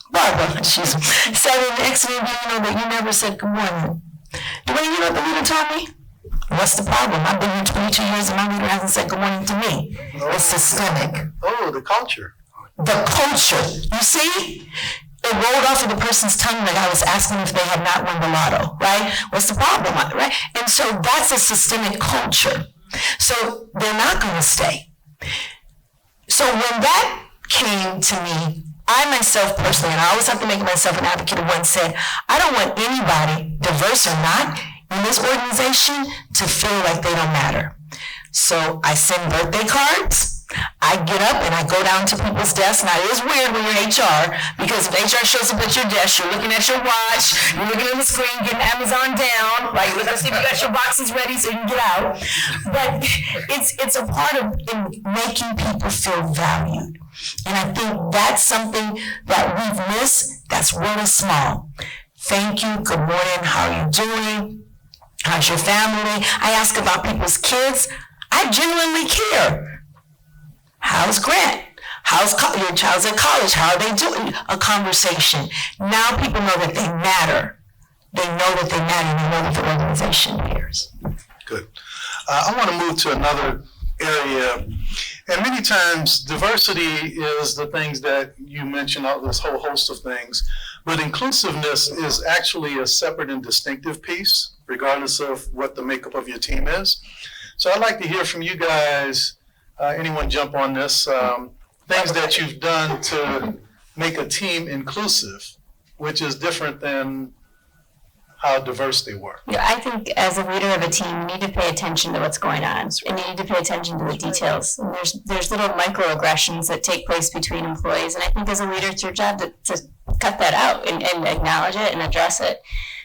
Barbara, she said in the exit interview, you know, that you never said good morning. Dwayne, you know what the leader told me? What's the problem? I've been here 22 years and my leader hasn't said good morning to me. It's systemic. Oh, the culture. The culture, you see? It rolled off of the person's tongue like I was asking if they had not won the lotto, right? What's the problem, right? And so that's a systemic culture. So they're not going to stay. So when that came to me, I myself personally, and I always have to make myself an advocate of one, said, I don't want anybody, diverse or not, in this organization to feel like they don't matter. So I send birthday cards. I get up and I go down to people's desks. Now, it is weird when you're HR, because if HR shows up at your desk, you're looking at your watch, you're looking at the screen, getting Amazon down, like, look, see if you got your boxes ready so you can get out. But it's a part of making people feel valued. And I think that's something that we've missed that's really small. Thank you, good morning, how are you doing? How's your family? I ask about people's kids. I genuinely care. How's Grant? How's your child's at college? How are they doing? A conversation. Now people know that they matter. They know that they matter. They know that the organization cares. Good. I want to move to another area. And many times diversity is the things that you mentioned, this whole host of things. But inclusiveness is actually a separate and distinctive piece, regardless of what the makeup of your team is. So I'd like to hear from you guys. Anyone jump on this? Things that you've done to make a team inclusive, which is different than how diverse they were. Yeah, I think as a leader of a team, you need to pay attention to what's going on, and you need to pay attention to the details. And there's little microaggressions that take place between employees, and I think as a leader, it's your job to cut that out and acknowledge it and address it.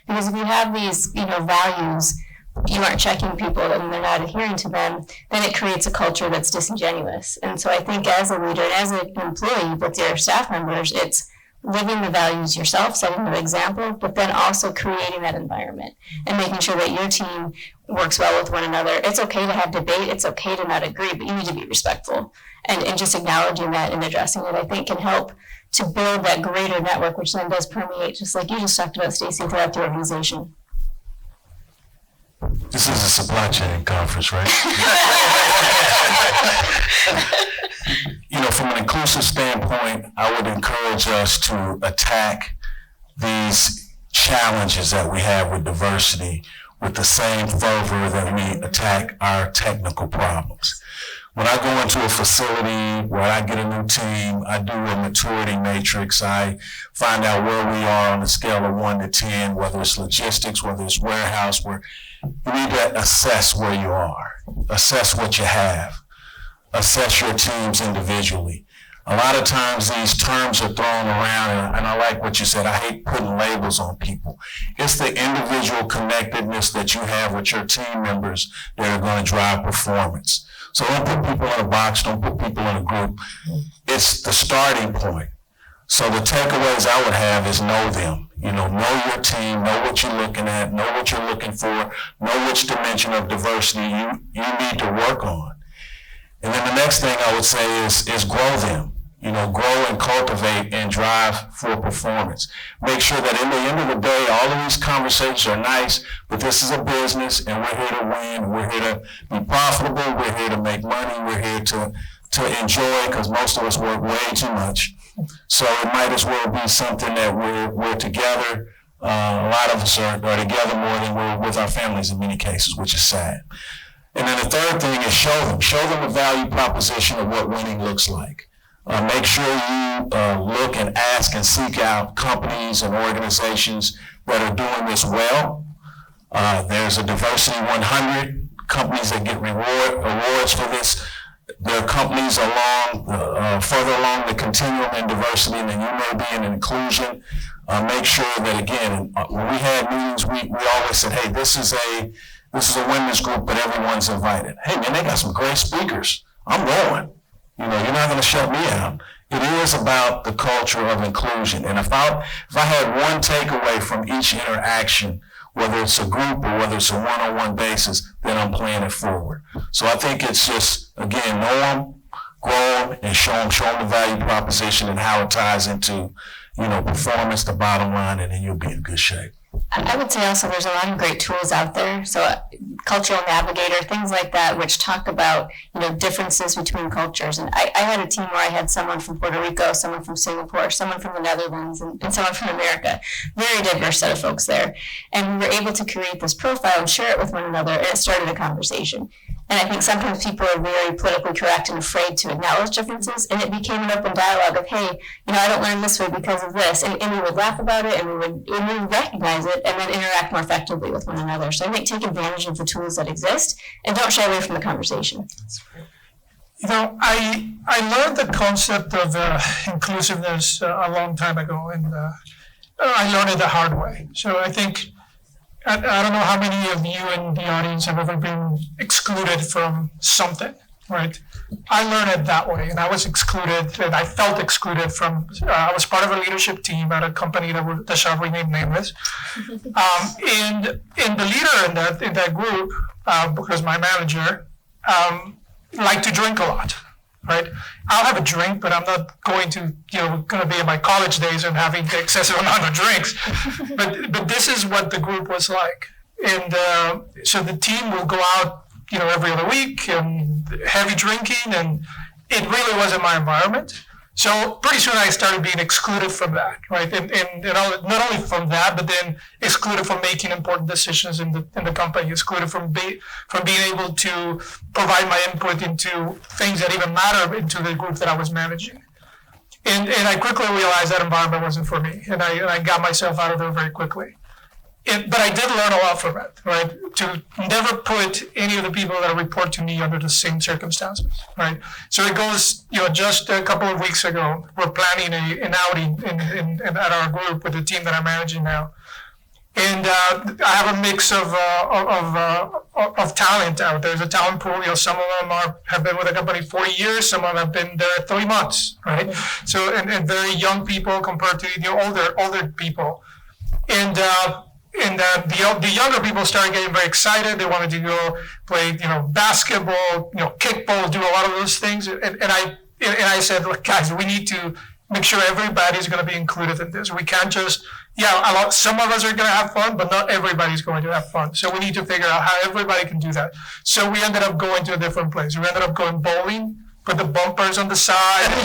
Because if you have these, values, you aren't checking people and they're not adhering to them, then it creates a culture that's disingenuous. And so I think as a leader and as an employee with your staff members, it's living the values yourself, setting the example, but then also creating that environment and making sure that your team works well with one another. It's okay to have debate, it's okay to not agree, but you need to be respectful. And just acknowledging that and addressing it, I think, can help to build that greater network, which then does permeate, just like you just talked about, Stacy, throughout the organization. This is a supply chain conference, right? From an inclusive standpoint, I would encourage us to attack these challenges that we have with diversity with the same fervor that we attack our technical problems. When I go into a facility where I get a new team, I do a maturity matrix. I find out where we are on a scale of 1 to 10, whether it's logistics, whether it's warehouse, where you need to assess where you are, assess what you have, assess your teams individually. A lot of times these terms are thrown around, and I like what you said. I hate putting labels on people. It's the individual connectedness that you have with your team members that are going to drive performance. So don't put people in a box, don't put people in a group. It's the starting point. So the takeaways I would have is know them. Know your team, know what you're looking at, know what you're looking for, know which dimension of diversity you need to work on. And then the next thing I would say is grow them. Grow and cultivate and drive for performance. Make sure that in the end of the day, all of these conversations are nice, but this is a business and we're here to win. We're here to be profitable. We're here to make money. We're here to enjoy, because most of us work way too much. So it might as well be something that we're together. A lot of us are together more than we're with our families in many cases, which is sad. And then the third thing is show them the value proposition of what winning looks like. Make sure you look and ask and seek out companies and organizations that are doing this well. There's a Diversity 100, companies that get awards for this. There are companies further along the continuum in diversity than you may be in inclusion. Make sure that, again, when we had meetings, we always said, hey, this is a women's group, but everyone's invited. Hey, man, they got some great speakers. I'm going. You're not going to shut me out. It is about the culture of inclusion. And if I had one takeaway from each interaction, whether it's a group or whether it's a one-on-one basis, then I'm playing it forward. So I think it's just, again, know them, grow them, and show them the value proposition and how it ties into, performance, the bottom line, and then you'll be in good shape. I would say also there's a lot of great tools out there. So Cultural Navigator, things like that, which talk about, differences between cultures. And I had a team where I had someone from Puerto Rico, someone from Singapore, someone from the Netherlands, and someone from America. Very diverse set of folks there. And we were able to create this profile and share it with one another, and it started a conversation. And I think sometimes people are very politically correct and afraid to acknowledge differences, and it became an open dialogue of, hey, I don't learn this way because of this, and we would laugh about it, and we would recognize it, and then interact more effectively with one another. So I think take advantage of the tools that exist, and don't shy away from the conversation. I learned the concept of inclusiveness a long time ago, and I learned it the hard way. So I think, I don't know how many of you in the audience have ever been excluded from something, right? I learned it that way, and I was excluded, and I felt excluded from, I was part of a leadership team at a company that shall remain nameless. And the leader in that group, because my manager, liked to drink a lot, right? I'll have a drink, but I'm not going to be in my college days and having the excessive amount of drinks. But this is what the group was like. And so the team will go out, every other week and heavy drinking, and it really wasn't my environment. So pretty soon I started being excluded from that, right? And not only from that, but then excluded from making important decisions in the company, excluded from being able to provide my input into things that even matter into the group that I was managing. And I quickly realized that environment wasn't for me, and I got myself out of there very quickly. But I did learn a lot from it, right? To never put any of the people that report to me under the same circumstances, right? So it goes, just a couple of weeks ago, we're planning an outing at our group with the team that I'm managing now. And I have a mix of talent out there. There's a talent pool. Some of them have been with the company 40 years. Some of them have been there 3 months, right? So and very young people compared to the older people. And the younger people started getting very excited. They wanted to go play, basketball, kickball, do a lot of those things. And I said, look, guys, we need to make sure everybody's going to be included in this. We can't just, some of us are going to have fun, but not everybody's going to have fun. So we need to figure out how everybody can do that. So we ended up going to a different place. We ended up going bowling, put the bumpers on the side, and it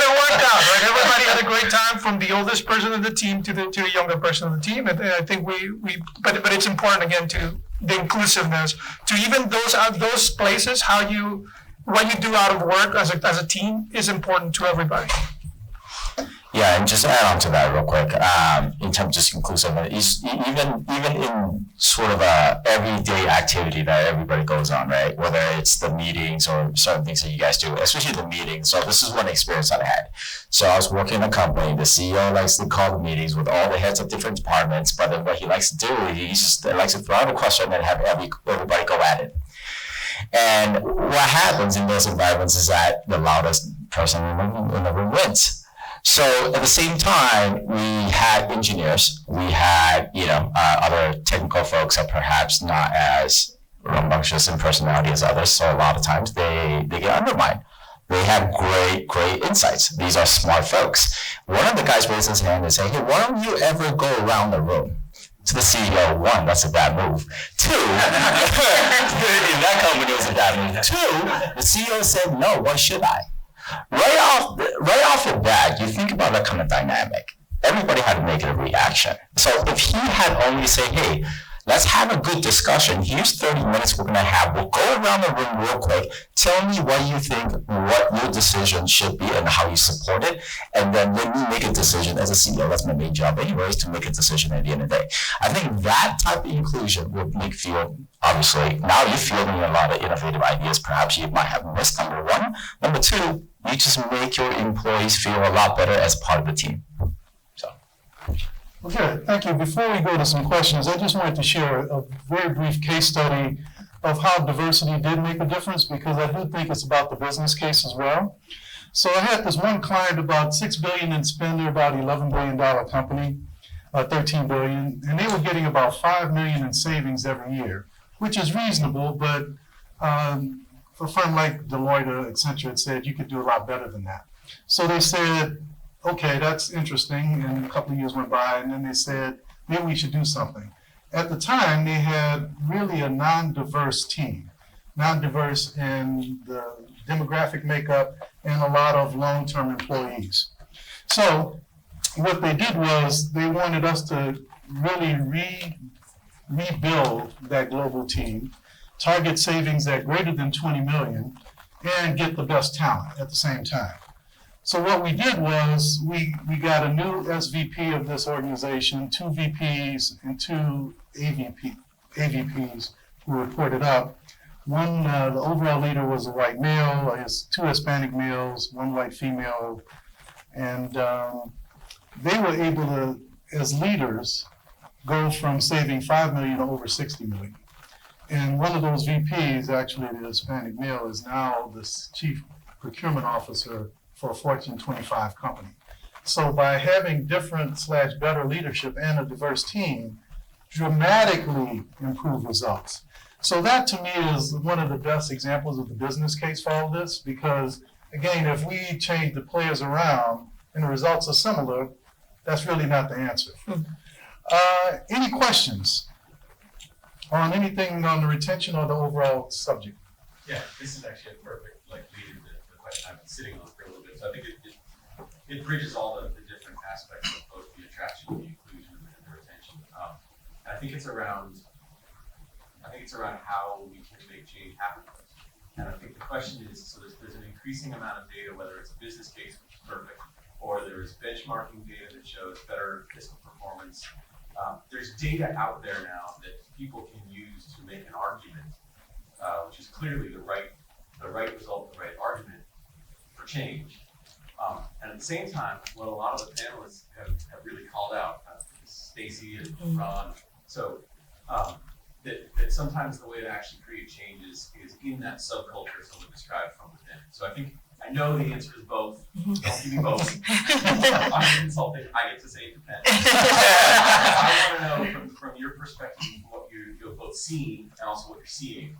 worked out, right? Everybody had a great time, from the oldest person in the team to the younger person in the team. And I think but it's important, again, to the inclusiveness, to even those places, what you do out of work as a team is important to everybody. Yeah, and just add on to that real quick, in terms of just inclusiveness, even in sort of a everyday activity that everybody goes on, right? Whether it's the meetings or certain things that you guys do, especially the meetings. So this is one experience that I had. So I was working in a company. The CEO likes to call the meetings with all the heads of different departments, but then what he likes to do, he just likes to throw out a question and have everybody go at it. And what happens in those environments is that the loudest person in the room wins. So at the same time, we had engineers, we had, other technical folks that perhaps not as rambunctious in personality as others. So a lot of times they get undermined. They have great insights. These are smart folks. One of the guys raised his hand and said, hey, why don't you ever go around the room? To the CEO, one, that's a bad move. Two, in that company it was a bad move. Two, the CEO said, no, why should I? Right off the bat, you think about that kind of dynamic. Everybody had to make a reaction. So if he had only said, hey, let's have a good discussion. Here's 30 minutes we're going to have. We'll go around the room real quick. Tell me what you think, what your decision should be and how you support it. And then let me make a decision as a CEO. That's my main job anyways, to make a decision at the end of the day. I think that type of inclusion would make feel, obviously, now you're fielding a lot of innovative ideas. Perhaps you might have missed, number one. Number two, you just make your employees feel a lot better as part of the team. So. Okay, thank you. Before we go to some questions, I just wanted to share a very brief case study of how diversity did make a difference, because I do think it's about the business case as well. So I had this one client, about $6 billion in spend, they're about $11 billion company, $13 billion, and they were getting about $5 million in savings every year, which is reasonable, but for a firm like Deloitte or Accenture, it said you could do a lot better than that. So they said, okay, that's interesting, and a couple of years went by, and then they said, maybe we should do something. At the time, they had really a non-diverse team, non-diverse in the demographic makeup and a lot of long-term employees. So what they did was they wanted us to really rebuild that global team, target savings at greater than 20 million, and get the best talent at the same time. So what we did was we got a new SVP of this organization, 2 VPs and 2 AVPs who reported up. One, the overall leader was a white male, 2 Hispanic males, 1 white female, and they were able to, as leaders, go from saving 5 million to over 60 million. And one of those VPs, actually the Hispanic male, is now the chief procurement officer for a Fortune 25 company. So by having different/better leadership and a diverse team, dramatically improve results. So that to me is one of the best examples of the business case for all this, because again, if we change the players around and the results are similar, that's really not the answer. Any questions on anything on the retention or the overall subject? Yeah, this is actually a perfect lead to the question I've been sitting on for a little bit. So I think it bridges all the different aspects of both the attraction, the inclusion, and the retention. And I think it's around how we can make change happen. And I think the question is, so there's an increasing amount of data, whether it's a business case, which is perfect, or there's benchmarking data that shows better fiscal performance. There's data out there now that people can use to make an argument, which is clearly the right result, the right argument for change. And at the same time, what a lot of the panelists have really called out, Stacy and Ron, so that sometimes the way to actually create change is in that subculture someone described from within. So I know the answer is both. I'll give you both. I'm consulting, I get to say it depends. I want to know from your perspective what you've both seen and also what you're seeing.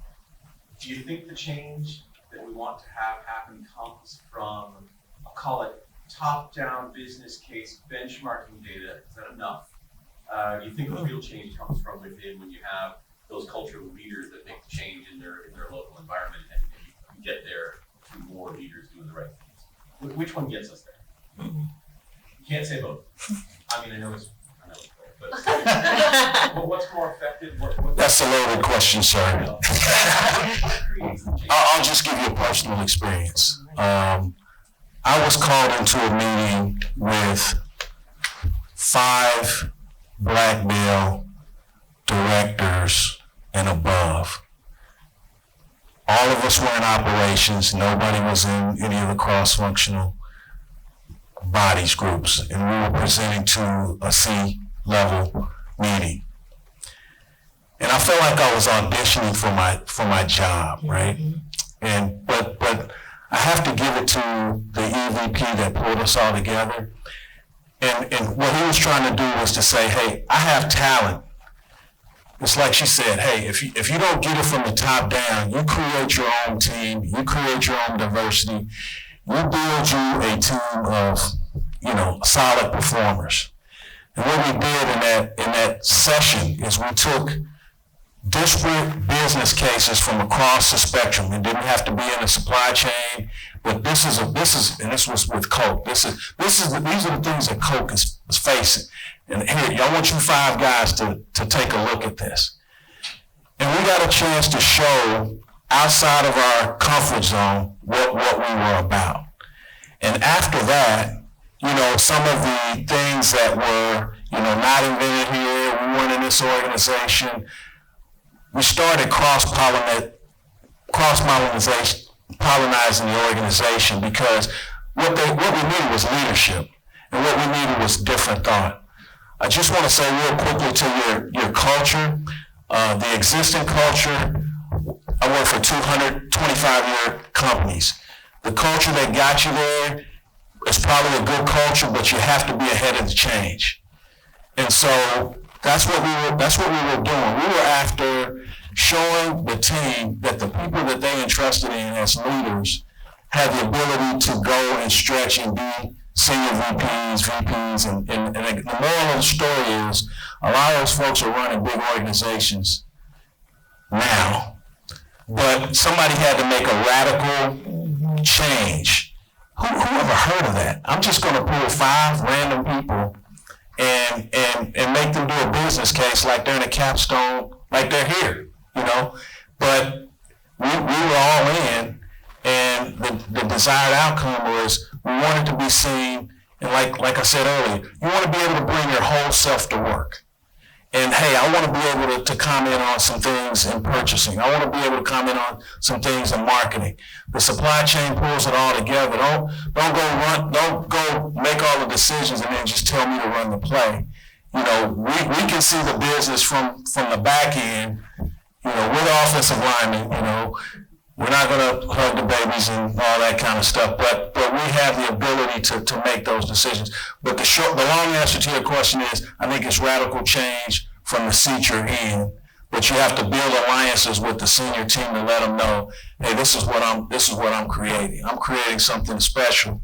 Do you think the change that we want to have happen comes from, I'll call it top-down business case benchmarking data? Is that enough? Do you think the real change comes from within when you have those cultural leaders that make the change in their local environment, and you get there through more leaders doing the right things? Which one gets us there? You can't say both. I mean, I know it's both, but what's more effective? That's a loaded question, sir. I'll just give you a personal experience. I was called into a meeting with 5 black male directors and above. All of us were in operations. Nobody was in any of the cross-functional bodies groups, and we were presenting to a C-level meeting. And I felt like I was auditioning for my job, right? And but I have to give it to the EVP that pulled us all together. And what he was trying to do was to say, hey, I have talent. It's like she said, hey, if you don't get it from the top down, you create your own team, you create your own diversity, you build you a team of, solid performers. And what we did in that session is we took disparate business cases from across the spectrum. It didn't have to be in the supply chain, but this was with Coke. These are the things that Coke is facing. And here, I want you 5 guys to take a look at this. And we got a chance to show outside of our comfort zone what we were about. And after that, some of the things that were, not invented here, we weren't in this organization, we started cross-pollinizing the organization because what we needed was leadership and what we needed was different thought. I just want to say real quickly to your culture, the existing culture, I work for 225-year companies. The culture that got you there is probably a good culture, but you have to be ahead of the change. And so that's what we were doing. We were after showing the team that the people that they entrusted in as leaders had the ability to go and stretch and be senior VPs, and the moral of the story is a lot of those folks are running big organizations now, but somebody had to make a radical change. Who ever heard of that? I'm just going to pull 5 random people and make them do a business case like they're in a capstone, like they're here. But we were all in, and the desired outcome was we wanted to be seen, and like I said earlier, you want to be able to bring your whole self to work. And hey, I want to be able to comment on some things in purchasing. I want to be able to comment on some things in marketing. The supply chain pulls it all together. Don't go make all the decisions and then just tell me to run the play. We can see the business from the back end. We're the offensive linemen, we're not going to hug the babies and all that kind of stuff, but we have the ability to make those decisions. But the long answer to your question is, I think it's radical change from the seat you're in, but you have to build alliances with the senior team to let them know, hey, this is what I'm creating. I'm creating something special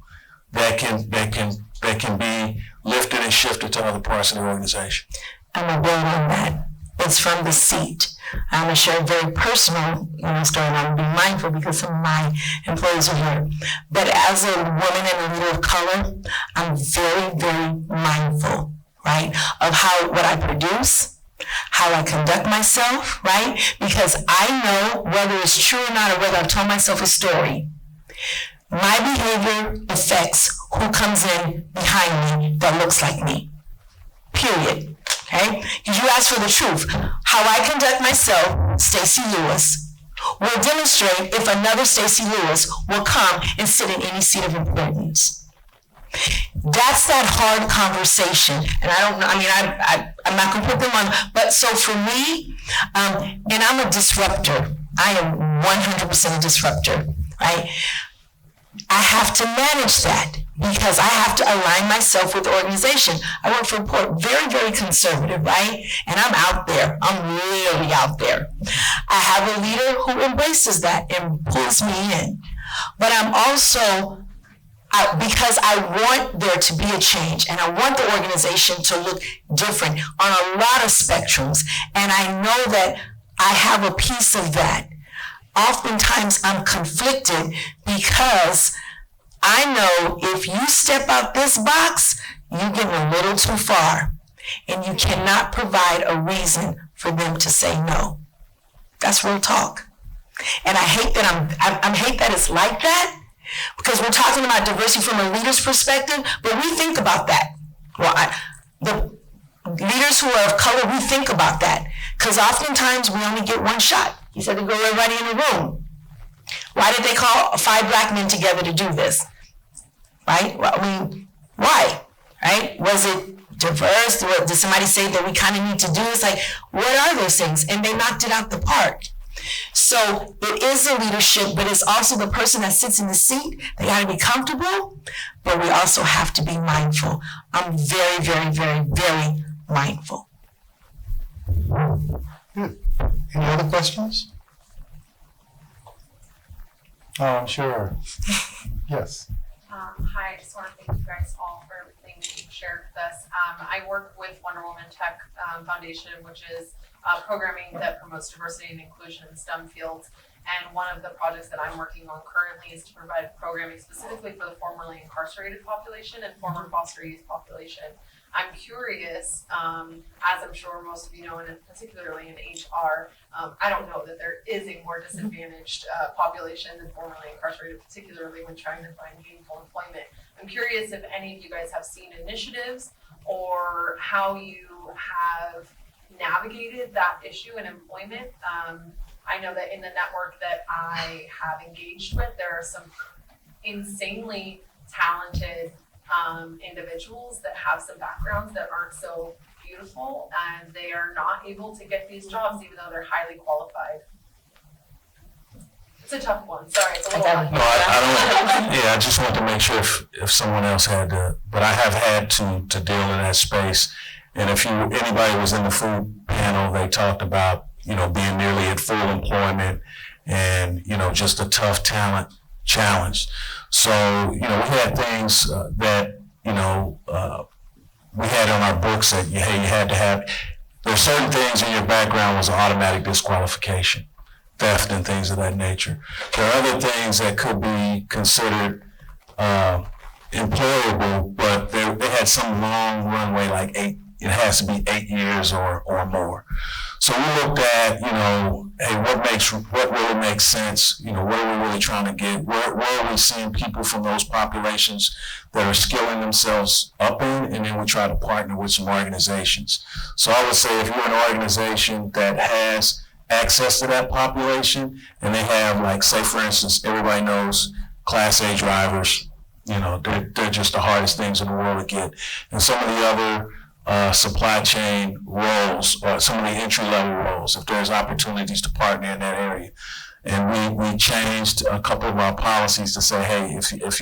that can be lifted and shifted to other parts of the organization. I'm going to build on that. It's from the seat. I'm going to share a very personal story, and I'm going to be mindful because some of my employees are here. But as a woman and a leader of color, I'm very, very mindful, right, of what I produce, how I conduct myself, right? Because I know whether it's true or not, or whether I've told myself a story. My behavior affects who comes in behind me that looks like me. Period. Okay? Because you asked for the truth. How I conduct myself, Stacey Lewis, will demonstrate if another Stacey Lewis will come and sit in any seat of importance. That's that hard conversation. And I don't know, I'm not going to put them on, but so for me, and I'm a disruptor. I am 100% a disruptor, right? I have to manage that because I have to align myself with the organization. I work for a port, very, very conservative, right? And I'm out there. I'm really out there. I have a leader who embraces that and pulls me in. But I'm also, because I want there to be a change and I want the organization to look different on a lot of spectrums. And I know that I have a piece of that. Oftentimes I'm conflicted because I know if you step out this box, you're getting a little too far and you cannot provide a reason for them to say no. That's real talk. And I hate that I hate that it's like that because we're talking about diversity from a leader's perspective, but we think about that. Well, the leaders who are of color, we think about that because oftentimes we only get one shot. He said to go everybody in the room. Why did they call 5 black men together to do this? Right? Well, why? Right? Was it diverse? What did somebody say that we kind of need to do? It's like, what are those things? And they knocked it out the park. So it is the leadership, but it's also the person that sits in the seat. They got to be comfortable, but we also have to be mindful. I'm very, very, very, very mindful. Good. Any other questions? Sure. Yes. Hi, I just want to thank you guys all for everything that you've shared with us. I work with Wonder Woman Tech Foundation, which is programming that promotes diversity and inclusion in STEM fields. And one of the projects that I'm working on currently is to provide programming specifically for the formerly incarcerated population and former foster youth population. I'm curious, as I'm sure most of you know, and particularly in HR, I don't know that there is a more disadvantaged population than formerly incarcerated, particularly when trying to find gainful employment. I'm curious if any of you guys have seen initiatives or how you have navigated that issue in employment. I know that in the network that I have engaged with, there are some insanely talented individuals that have some backgrounds that aren't so beautiful, and they are not able to get these jobs even though they're highly qualified. It's a tough one, sorry, it's a little No, I don't, I just want to make sure if someone else had to, but I have had to deal in that space. And if anybody was in the food panel, they talked about, being nearly at full employment and, just a tough talent challenge. So, we had things that, we had on our books that, you had to have, there's certain things in your background was an automatic disqualification, theft and things of that nature. There are other things that could be considered employable, but they had some long runway, like it has to be 8 years or more. So we looked at, hey, what really makes sense? What are we really trying to get? Where are we seeing people from those populations that are skilling themselves up in? And then we try to partner with some organizations. So I would say if you're an organization that has access to that population and they have, like, say, for instance, everybody knows Class A drivers, they're just the hardest things in the world to get. And some of the other supply chain roles or some of the entry-level roles, if there's opportunities to partner in that area. And we changed a couple of our policies to say, hey, if you it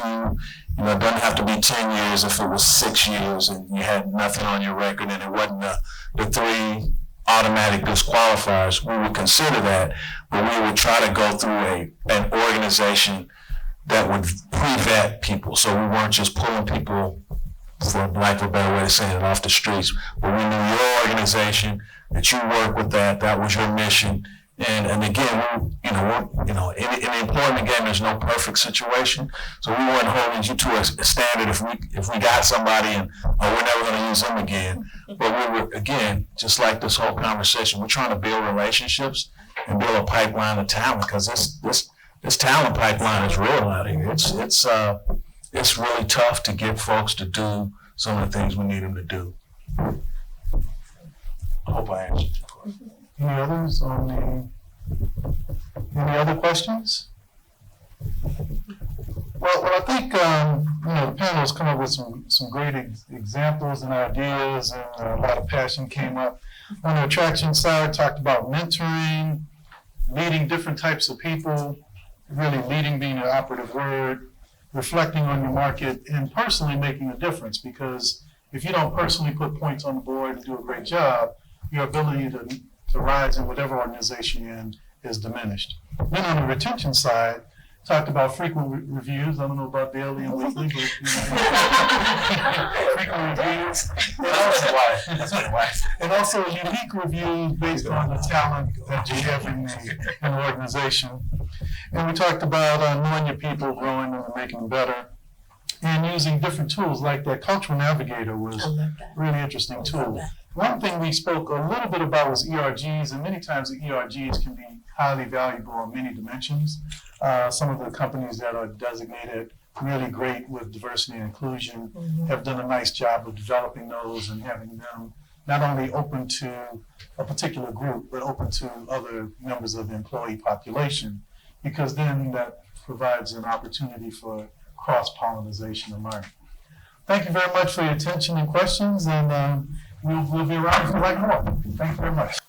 doesn't have to be 10 years if it was 6 years and you had nothing on your record and it wasn't the 3 automatic disqualifiers, we would consider that, but we would try to go through an organization that would pre-vet people. So we weren't just pulling people, for lack of a better way of saying it, off the streets. But we knew your organization, that you work with that was your mission. And again, in the employment game, there's no perfect situation. So we weren't holding you to a standard if we got somebody and we're never going to use them again. But we were, again, just like this whole conversation, we're trying to build relationships and build a pipeline of talent, because this talent pipeline is real out here. It's really tough to get folks to do some of the things we need them to do. I hope I answered your question. Any other questions? Well, I think, the panel's come up with some great examples and ideas, and a lot of passion came up. On the attraction side, talked about mentoring, leading different types of people, really leading being an operative word, reflecting on your market, and personally making a difference, because if you don't personally put points on the board and do a great job, your ability to rise in whatever organization you're in is diminished. Then on the retention side, talked about frequent reviews. I don't know about daily and weekly, but frequent reviews. And also unique reviews based on the talent that you have in the organization. And we talked about knowing your people, growing them, and making them better, and using different tools like that Cultural Navigator was a really interesting tool. One thing we spoke a little bit about was ERGs, and many times the ERGs can be highly valuable on many dimensions. Some of the companies that are designated really great with diversity and inclusion have done a nice job of developing those and having them not only open to a particular group, but open to other members of the employee population, because then that provides an opportunity for cross-pollination of learning. thank you very much for your attention and questions, and we'll be around if you like more. Thank you very much.